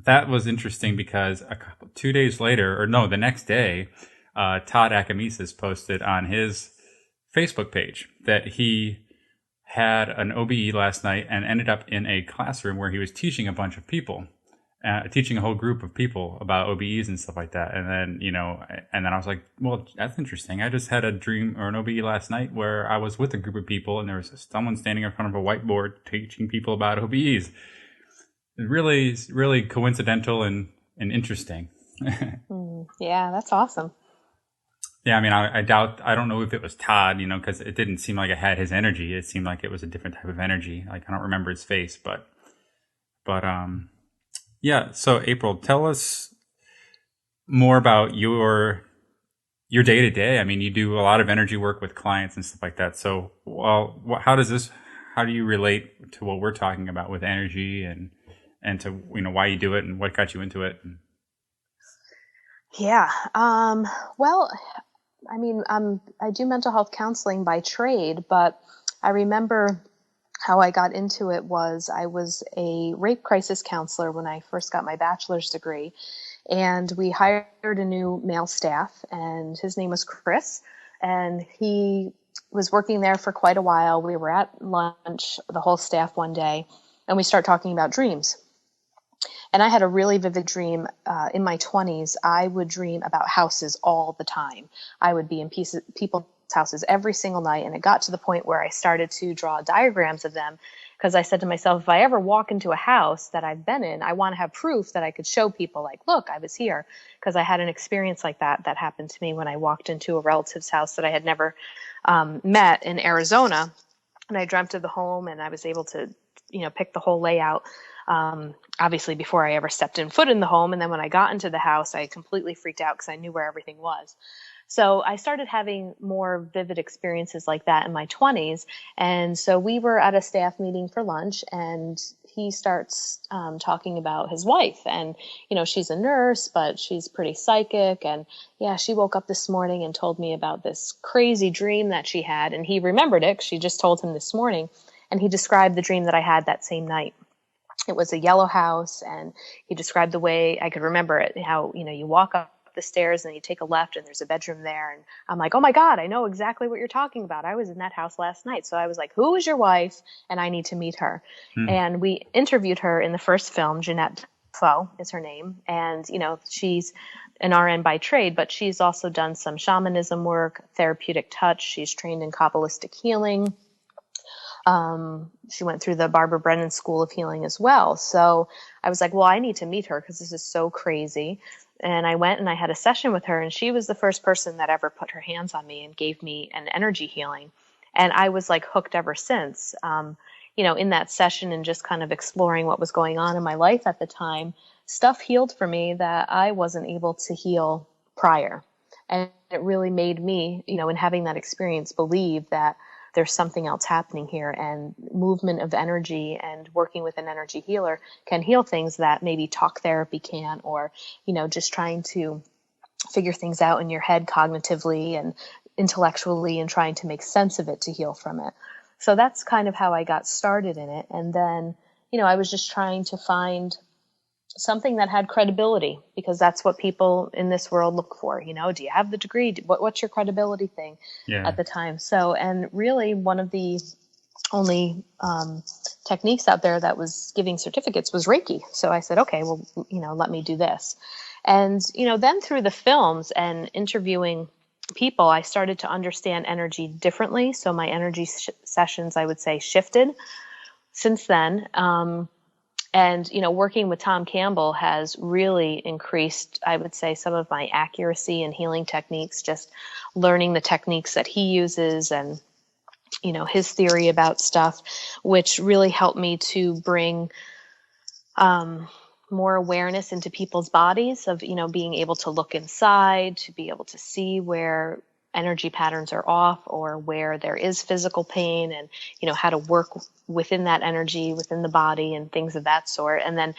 that was interesting, because 2 days later, the next day, Todd Akamesis posted on his Facebook page that he had an OBE last night and ended up in a classroom where he was teaching a bunch of people, teaching a whole group of people about OBEs and stuff like that. And then, I was like, well, that's interesting. I just had a dream or an OBE last night where I was with a group of people, and there was someone standing in front of a whiteboard teaching people about OBEs. Really, really coincidental and interesting. Yeah, that's awesome. Yeah, I mean, I don't know if it was Todd, because it didn't seem like it had his energy. It seemed like it was a different type of energy. Like, I don't remember his face, but yeah. So April, tell us more about your day to day. I mean, you do a lot of energy work with clients and stuff like that. So, how do you relate to what we're talking about with energy, and to, why you do it and what got you into it? Yeah. Well, I mean, I do mental health counseling by trade, but I remember how I got into it was I was a rape crisis counselor when I first got my bachelor's degree, and we hired a new male staff, and his name was Chris, and he was working there for quite a while. We were at lunch, the whole staff, one day, and we start talking about dreams. And I had a really vivid dream in my 20s. I would dream about houses all the time. I would be in people's houses every single night. And it got to the point where I started to draw diagrams of them, because I said to myself, if I ever walk into a house that I've been in, I want to have proof that I could show people, like, look, I was here. Because I had an experience like that happened to me when I walked into a relative's house that I had never met in Arizona. And I dreamt of the home, and I was able to, pick the whole layout. Obviously before I ever stepped foot in the home. And then when I got into the house, I completely freaked out because I knew where everything was. So I started having more vivid experiences like that in my 20s. And so we were at a staff meeting for lunch, and he starts talking about his wife. And, she's a nurse, but she's pretty psychic. And yeah, she woke up this morning and told me about this crazy dream that she had. And he remembered it 'cause she just told him this morning. And he described the dream that I had that same night. It was a yellow house, and he described the way I could remember it, how, you walk up the stairs and you take a left and there's a bedroom there. And I'm like, oh my God, I know exactly what you're talking about. I was in that house last night. So I was like, who is your wife? And I need to meet her. And we interviewed her in the first film. Jeanette Foe is her name. And, she's an RN by trade, but she's also done some shamanism work, therapeutic touch. She's trained in Kabbalistic healing. She went through the Barbara Brennan School of Healing as well. So I was like, well, I need to meet her because this is so crazy. And I went and I had a session with her, and she was the first person that ever put her hands on me and gave me an energy healing. And I was like hooked ever since. In that session and just kind of exploring what was going on in my life at the time, stuff healed for me that I wasn't able to heal prior. And it really made me, in having that experience, believe that there's something else happening here, and movement of energy and working with an energy healer can heal things that maybe talk therapy can, or, just trying to figure things out in your head cognitively and intellectually and trying to make sense of it to heal from it. So that's kind of how I got started in it. And then, I was just trying to find something that had credibility, because that's what people in this world look for. Do you have the degree? What's your credibility thing at the time? So, and really one of the only techniques out there that was giving certificates was Reiki. So I said, okay, well, let me do this. And, then through the films and interviewing people, I started to understand energy differently. So my energy sessions, I would say, shifted since then. And, working with Tom Campbell has really increased, I would say, some of my accuracy and healing techniques, just learning the techniques that he uses and, his theory about stuff, which really helped me to bring more awareness into people's bodies of, being able to look inside, to be able to see where energy patterns are off or where there is physical pain, and, how to work within that energy, within the body and things of that sort. And then,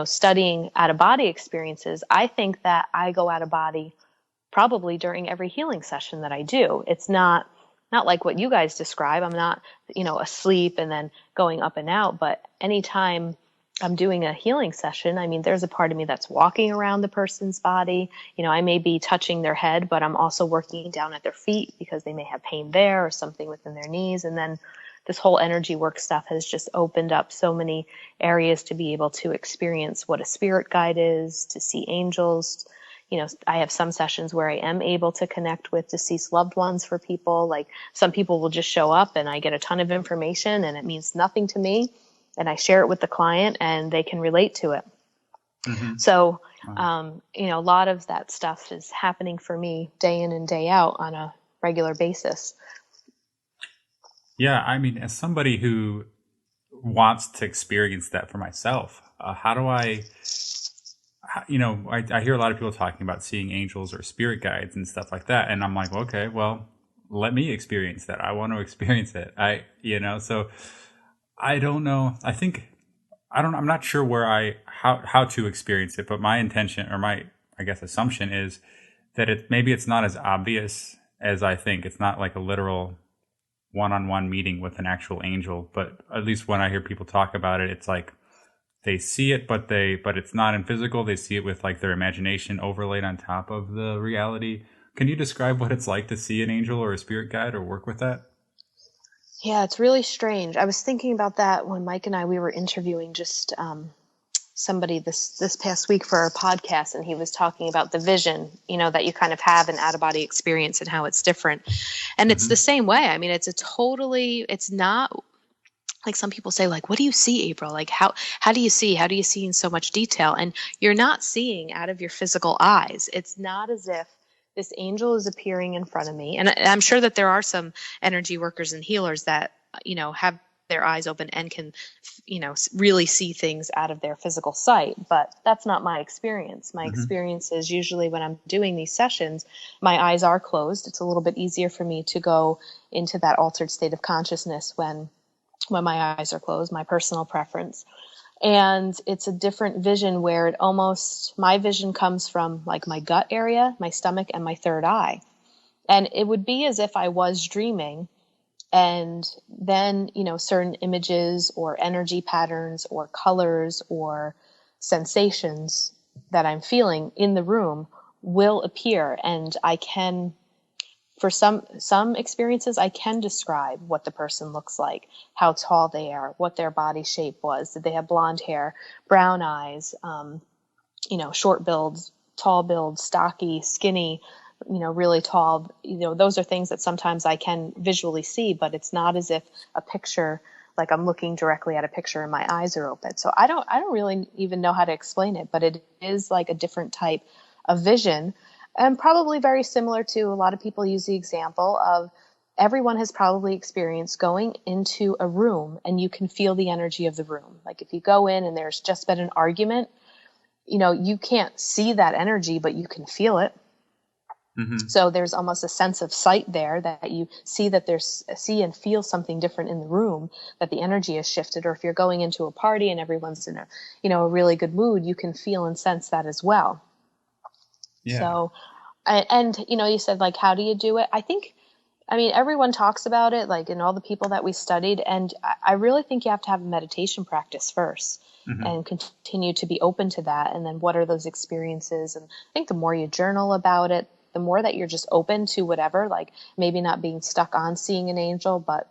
studying out of body experiences, I think that I go out of body probably during every healing session that I do. It's not like what you guys describe. I'm not, asleep and then going up and out, but anytime I'm doing a healing session, I mean, there's a part of me that's walking around the person's body. I may be touching their head, but I'm also working down at their feet because they may have pain there or something within their knees. And then this whole energy work stuff has just opened up so many areas to be able to experience what a spirit guide is, to see angels. I have some sessions where I am able to connect with deceased loved ones for people. Like, some people will just show up and I get a ton of information and it means nothing to me, and I share it with the client and they can relate to it. Mm-hmm. So, a lot of that stuff is happening for me day in and day out on a regular basis. Yeah. I mean, as somebody who wants to experience that for myself, how do I hear a lot of people talking about seeing angels or spirit guides and stuff like that. And I'm like, okay, well, let me experience that. I want to experience it. So I don't know. I'm not sure how to experience it, but my intention, or my, I guess, assumption is that maybe it's not as obvious as I think. It's not like a literal one-on-one meeting with an actual angel, but at least when I hear people talk about it, it's like they see it, but it's not in physical. They see it with like their imagination overlaid on top of the reality. Can you describe what it's like to see an angel or a spirit guide or work with that? Yeah, it's really strange. I was thinking about that when Mike and we were interviewing just somebody this past week for our podcast, and he was talking about the vision, that you kind of have an out-of-body experience and how it's different. And it's the same way. I mean, it's not like some people say, like, what do you see, April? Like, how do you see? How do you see in so much detail? And you're not seeing out of your physical eyes. It's not as if this angel is appearing in front of me. And I'm sure that there are some energy workers and healers that, have their eyes open and can, really see things out of their physical sight. But that's not my experience. My experience is usually when I'm doing these sessions, my eyes are closed. It's a little bit easier for me to go into that altered state of consciousness when my eyes are closed, my personal preference. And it's a different vision where my vision comes from like my gut area, my stomach, and my third eye. And it would be as if I was dreaming, and then, certain images or energy patterns or colors or sensations that I'm feeling in the room will appear. And I can, for some experiences, I can describe what the person looks like, how tall they are, what their body shape was. Did they have blonde hair, brown eyes, short build, tall build, stocky, skinny, really tall. Those are things that sometimes I can visually see, but it's not as if a picture, like I'm looking directly at a picture and my eyes are open. So I don't really even know how to explain it, but it is like a different type of vision. And probably very similar to, a lot of people use the example of, everyone has probably experienced going into a room and you can feel the energy of the room. Like if you go in and there's just been an argument, you can't see that energy, but you can feel it. So there's almost a sense of sight there, that you see that see and feel something different in the room, that the energy has shifted. Or if you're going into a party and everyone's in a really good mood, you can feel and sense that as well. Yeah. So, and you said, like, how do you do it? Everyone talks about it, like in all the people that we studied. And I really think you have to have a meditation practice first and continue to be open to that. And then what are those experiences? And I think the more you journal about it, the more that you're just open to whatever, like maybe not being stuck on seeing an angel, but,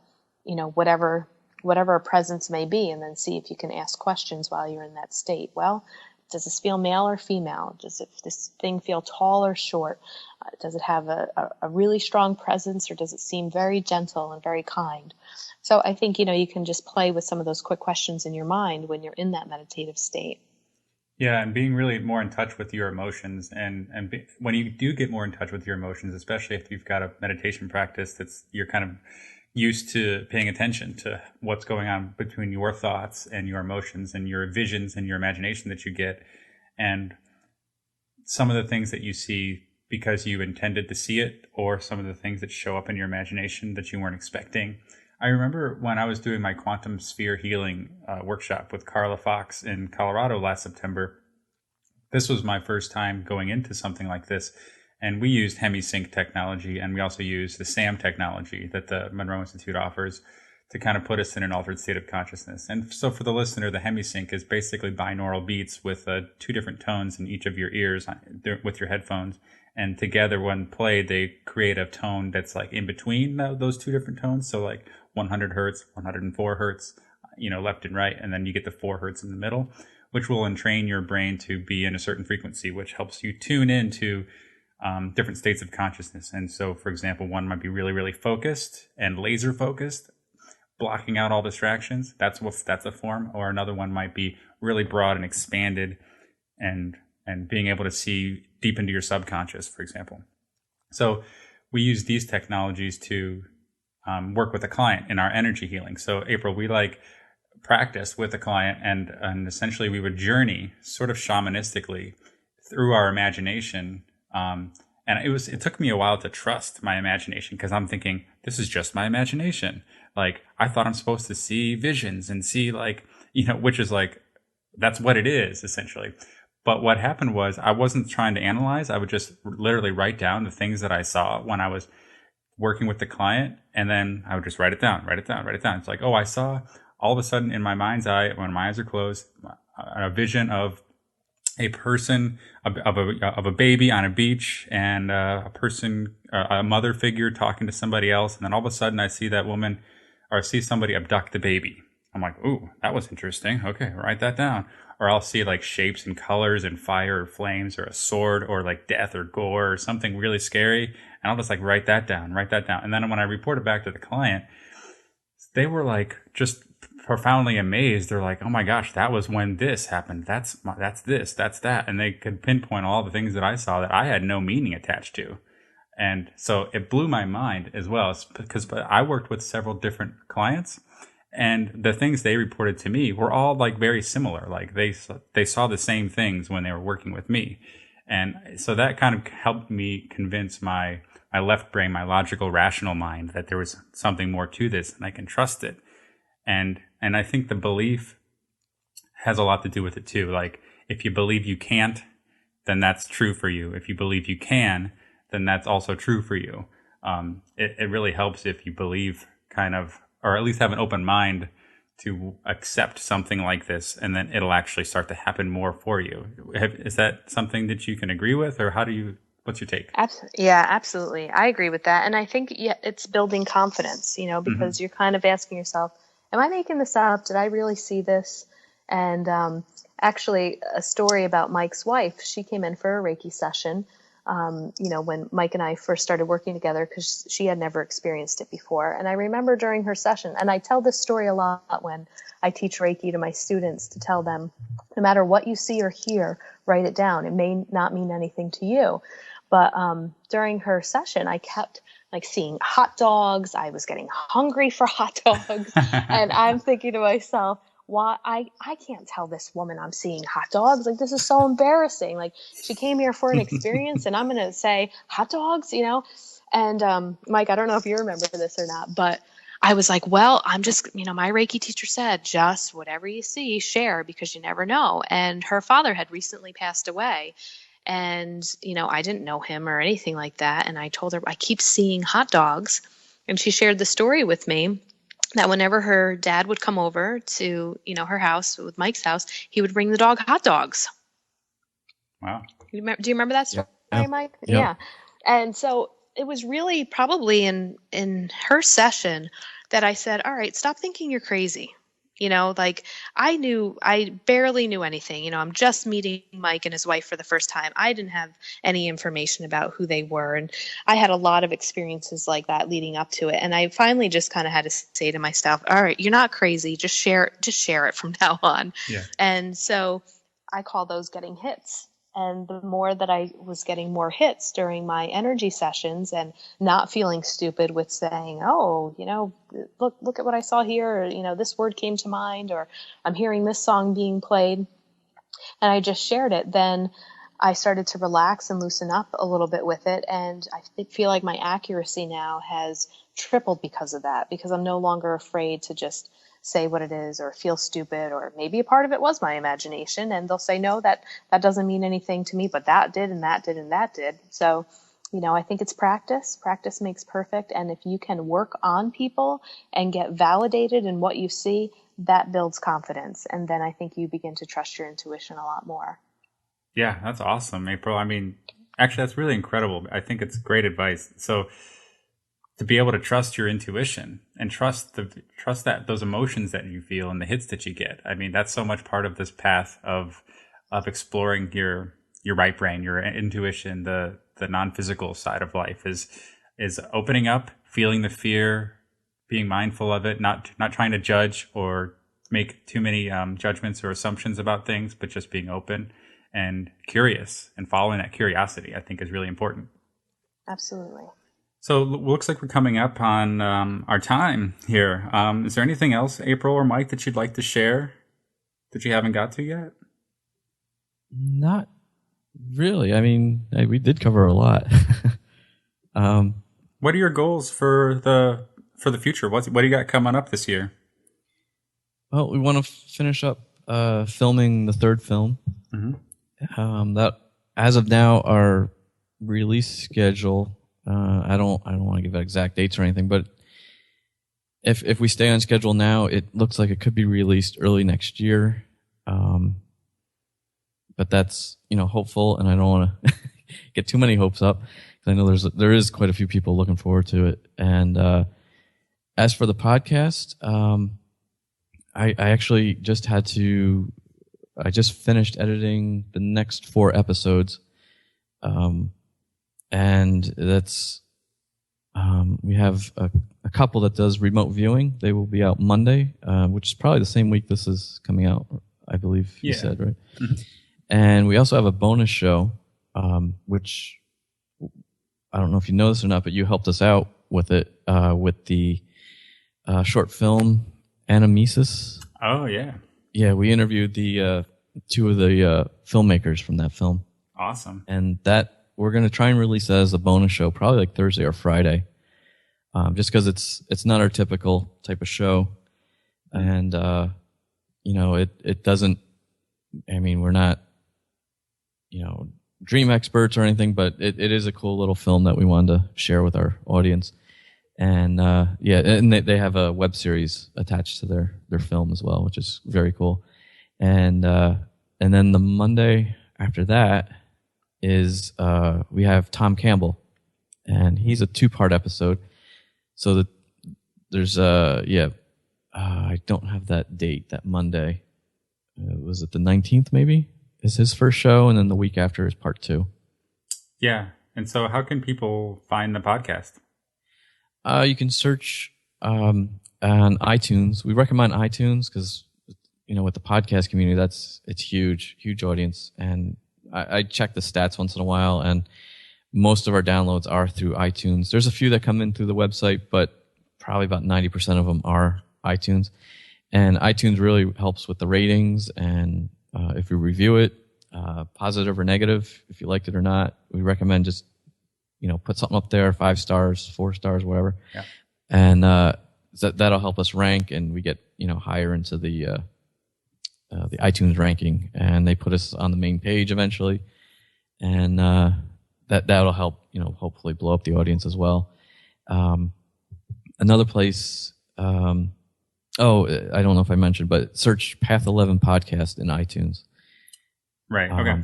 whatever a presence may be, and then see if you can ask questions while you're in that state. Well, does this feel male or female? Does this thing feel tall or short? Does it have a really strong presence, or does it seem very gentle and very kind? So I think, you can just play with some of those quick questions in your mind when you're in that meditative state. Yeah, and being really more in touch with your emotions, when you do get more in touch with your emotions, especially if you've got a meditation practice you're kind of used to paying attention to what's going on between your thoughts and your emotions and your visions and your imagination that you get, and some of the things that you see because you intended to see it, or some of the things that show up in your imagination that you weren't expecting. I remember when I was doing my quantum sphere healing workshop with Carla Fox in Colorado last September. This was my first time going into something like this. And we used Hemi-Sync technology, and we also used the SAM technology that the Monroe Institute offers to kind of put us in an altered state of consciousness. And so for the listener, the Hemi-Sync is basically binaural beats with 2 different tones in each of your ears with your headphones. And together, when played, they create a tone that's like in between those 2 different tones. So like 100 hertz, 104 hertz, left and right. And then you get the 4 hertz in the middle, which will entrain your brain to be in a certain frequency, which helps you tune into different states of consciousness. And so, for example, one might be really, really focused and laser focused, blocking out all distractions. That's a form. Or another one might be really broad and expanded, and being able to see deep into your subconscious, for example. So we use these technologies to work with a client in our energy healing. So April, we practice with a client, and essentially we would journey sort of shamanistically through our imagination. And it took me a while to trust my imagination, because I'm thinking, this is just my imagination. Like, I thought I'm supposed to see visions and see which is that's what it is essentially. But what happened was, I wasn't trying to analyze. I would just literally write down the things that I saw when I was working with the client. And then I would just write it down. It's like, I saw all of a sudden in my mind's eye, when my eyes are closed, a vision of a person, of a baby on a beach, and a person, a mother figure talking to somebody else. And then all of a sudden I see that woman, or I see somebody abduct the baby. I'm like, ooh, that was interesting. Okay, write that down. Or I'll see shapes and colors and fire or flames or a sword or death or gore or something really scary. And I'll just write that down. And then when I report it back to the client, they were just profoundly amazed. They're like, oh my gosh, that was when this happened. That's this, that's that. And they could pinpoint all the things that I saw that I had no meaning attached to. And so it blew my mind as well, because I worked with several different clients, And the things they reported to me were all like very similar. Like they saw the same things when they were working with me. And so that kind of helped me convince my left brain, my logical, rational mind, that there was something more to this and I can trust it. And I think the belief has a lot to do with it too. Like if you believe you can't, then that's true for you. If you believe you can, then that's also true for you. It really helps if you believe kind of, or at least have an open mind to accept something like this, and then it'll actually start to happen more for you. Is that something that you can agree with, or what's your take? Yeah, absolutely. I agree with that. And I think it's building confidence, because you're kind of asking yourself, am I making this up? Did I really see this? And actually, a story about Mike's wife, she came in for a Reiki session, when Mike and I first started working together, because she had never experienced it before. And I remember during her session, and I tell this story a lot when I teach Reiki to my students, to tell them, no matter what you see or hear, write it down. It may not mean anything to you. But during her session, I kept seeing hot dogs. I was getting hungry for hot dogs. And I'm thinking to myself, why I can't tell this woman I'm seeing hot dogs. Like, this is so embarrassing. Like, she came here for an experience and I'm going to say hot dogs, And Mike, I don't know if you remember this or not, but I was like, well, I'm just, my Reiki teacher said, just whatever you see, share, because you never know. And her father had recently passed away. And, I didn't know him or anything like that. And I told her, I keep seeing hot dogs. And she shared the story with me that whenever her dad would come over to, her house, with Mike's house, he would bring the dog hot dogs. Wow. Do you remember that story, yeah. Mike? Yeah. And so it was really probably in her session that I said, all right, stop thinking you're crazy. I barely knew anything. I'm just meeting Mike and his wife for the first time. I didn't have any information about who they were. And I had a lot of experiences like that leading up to it. And I finally just kind of had to say to myself, all right, you're not crazy. Just share it from now on. Yeah. And so I call those getting hits. And the more that I was getting more hits during my energy sessions and not feeling stupid with saying, oh, look at what I saw here, or, this word came to mind, or I'm hearing this song being played, and I just shared it, then I started to relax and loosen up a little bit with it. And I feel like my accuracy now has tripled because of that, because I'm no longer afraid to just say what it is or feel stupid, or maybe a part of it was my imagination, and they'll say, no, that doesn't mean anything to me, but that did, and that did, and that did. So, I think it's practice. Practice makes perfect. And if you can work on people and get validated in what you see, that builds confidence. And then I think you begin to trust your intuition a lot more. Yeah, that's awesome, April. I mean, actually, that's really incredible. I think it's great advice. So to be able to trust your intuition and trust that those emotions that you feel and the hits that you get. I mean, that's so much part of this path of exploring your right brain, your intuition, the non-physical side of life is opening up, feeling the fear, being mindful of it, not trying to judge or make too many judgments or assumptions about things, but just being open and curious, and following that curiosity, I think, is really important. Absolutely. So it looks like we're coming up on our time here. Is there anything else, April or Mike, that you'd like to share that you haven't got to yet? Not really. I mean, we did cover a lot. What are your goals for the future? What do you got coming up this year? Well, we want to finish up filming the third film. Mm-hmm. That, as of now, our release schedule. I don't want to give exact dates or anything, but if we stay on schedule now, it looks like it could be released early next year. But that's, hopeful, and I don't want to get too many hopes up, because I know there is quite a few people looking forward to it. And as for the podcast, I actually just I just finished editing the next 4 episodes. And that's, we have a couple that does remote viewing. They will be out Monday, which is probably the same week this is coming out, I believe you said, right? Mm-hmm. And we also have a bonus show, which I don't know if you know this or not, but you helped us out with it, with the short film Animesis. Oh, yeah. Yeah, we interviewed the two of the filmmakers from that film. Awesome. And that we're going to try and release that as a bonus show, probably like Thursday or Friday, just because it's not our typical type of show. And, it doesn't, I mean, we're not, dream experts or anything, but it is a cool little film that we wanted to share with our audience. And and they have a web series attached to their film as well, which is very cool. And then the Monday after that is we have Tom Campbell, and he's a 2-part episode. So there's I don't have that date. That Monday, was it the 19th? Maybe is his first show, and then the week after is part 2. Yeah. And so, how can people find the podcast? You can search on iTunes. We recommend iTunes because, with the podcast community, it's huge audience. And I check the stats once in a while, and most of our downloads are through iTunes. There's a few that come in through the website, but probably about 90% of them are iTunes. And iTunes really helps with the ratings, and if you review it, positive or negative, if you liked it or not, we recommend just put something up there, 5 stars, 4 stars, whatever. Yeah. And that'll help us rank, and we get higher into the iTunes ranking, and they put us on the main page eventually, and that'll help hopefully blow up the audience as well. Another place, I don't know if I mentioned, but search Path 11 Podcast in iTunes. Right. Okay.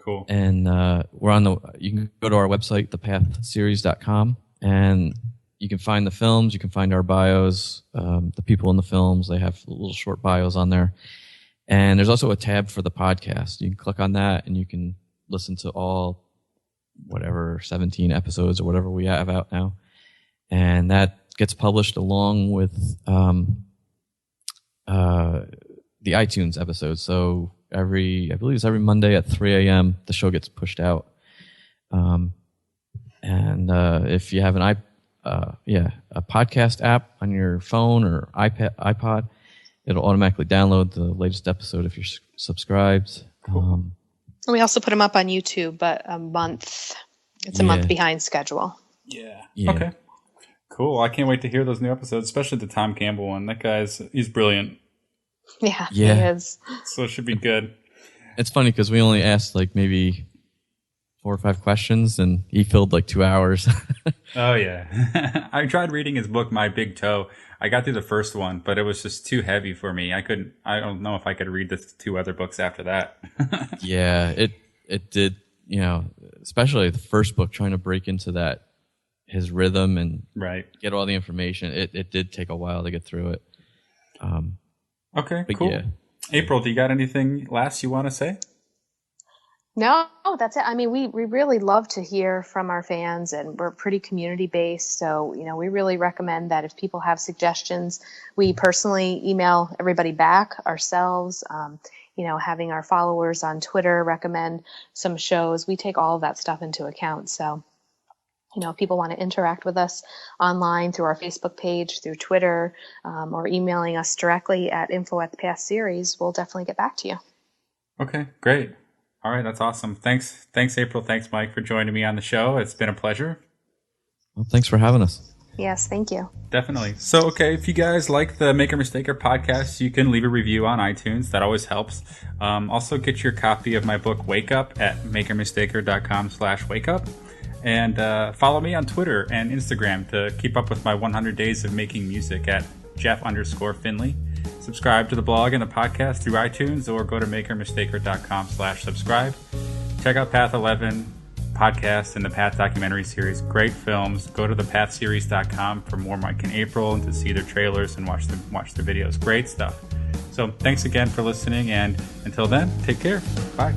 Cool. And you can go to our website, thepathseries.com, and you can find the films, you can find our bios, the people in the films, they have little short bios on there. And there's also a tab for the podcast. You can click on that, and you can listen to all, 17 episodes or whatever we have out now. And that gets published along with the iTunes episodes. So I believe it's every Monday at 3 a.m. the show gets pushed out. And if you have a podcast app on your phone or iPod, it'll automatically download the latest episode if you're subscribed. Cool. We also put them up on YouTube, but a month behind schedule. Yeah. Okay. Cool. I can't wait to hear those new episodes, especially the Tom Campbell one. That he's brilliant. Yeah, he is. So it should be good. It's funny because we only asked maybe 4 or 5 questions, and he filled 2 hours. Oh, yeah. I tried reading his book, My Big Toe. I got through the first one, but it was just too heavy for me. I don't know if I could read the 2 other books after that. Yeah, it did, especially the first book, trying to break into his rhythm and get all the information. It did take a while to get through it. Okay, cool. Yeah. April, do you got anything last you want to say? No, that's it. I mean, we really love to hear from our fans, and we're pretty community based. So, we really recommend that if people have suggestions, we personally email everybody back ourselves. Having our followers on Twitter recommend some shows, we take all of that stuff into account. So, if people want to interact with us online through our Facebook page, through Twitter, or emailing us directly at info@thepathseries, we'll definitely get back to you. Okay, great. All right, that's awesome. Thanks, April. Thanks, Mike, for joining me on the show. It's been a pleasure. Well, thanks for having us. Yes, thank you. Definitely. So, if you guys like the Maker Mistaker podcast, you can leave a review on iTunes. That always helps. Also, get your copy of my book, Wake Up, at makermistaker.com/wakeup. And follow me on Twitter and Instagram to keep up with my 100 days of making music at Jeff_Finley. Subscribe to the blog and the podcast through iTunes, or go to makermistaker.com/subscribe. Check out Path 11 podcast and the Path documentary series. Great films. Go to thepathseries.com for more Mike and April, and to see their trailers and watch their videos. Great stuff. So thanks again for listening, and until then, take care. Bye.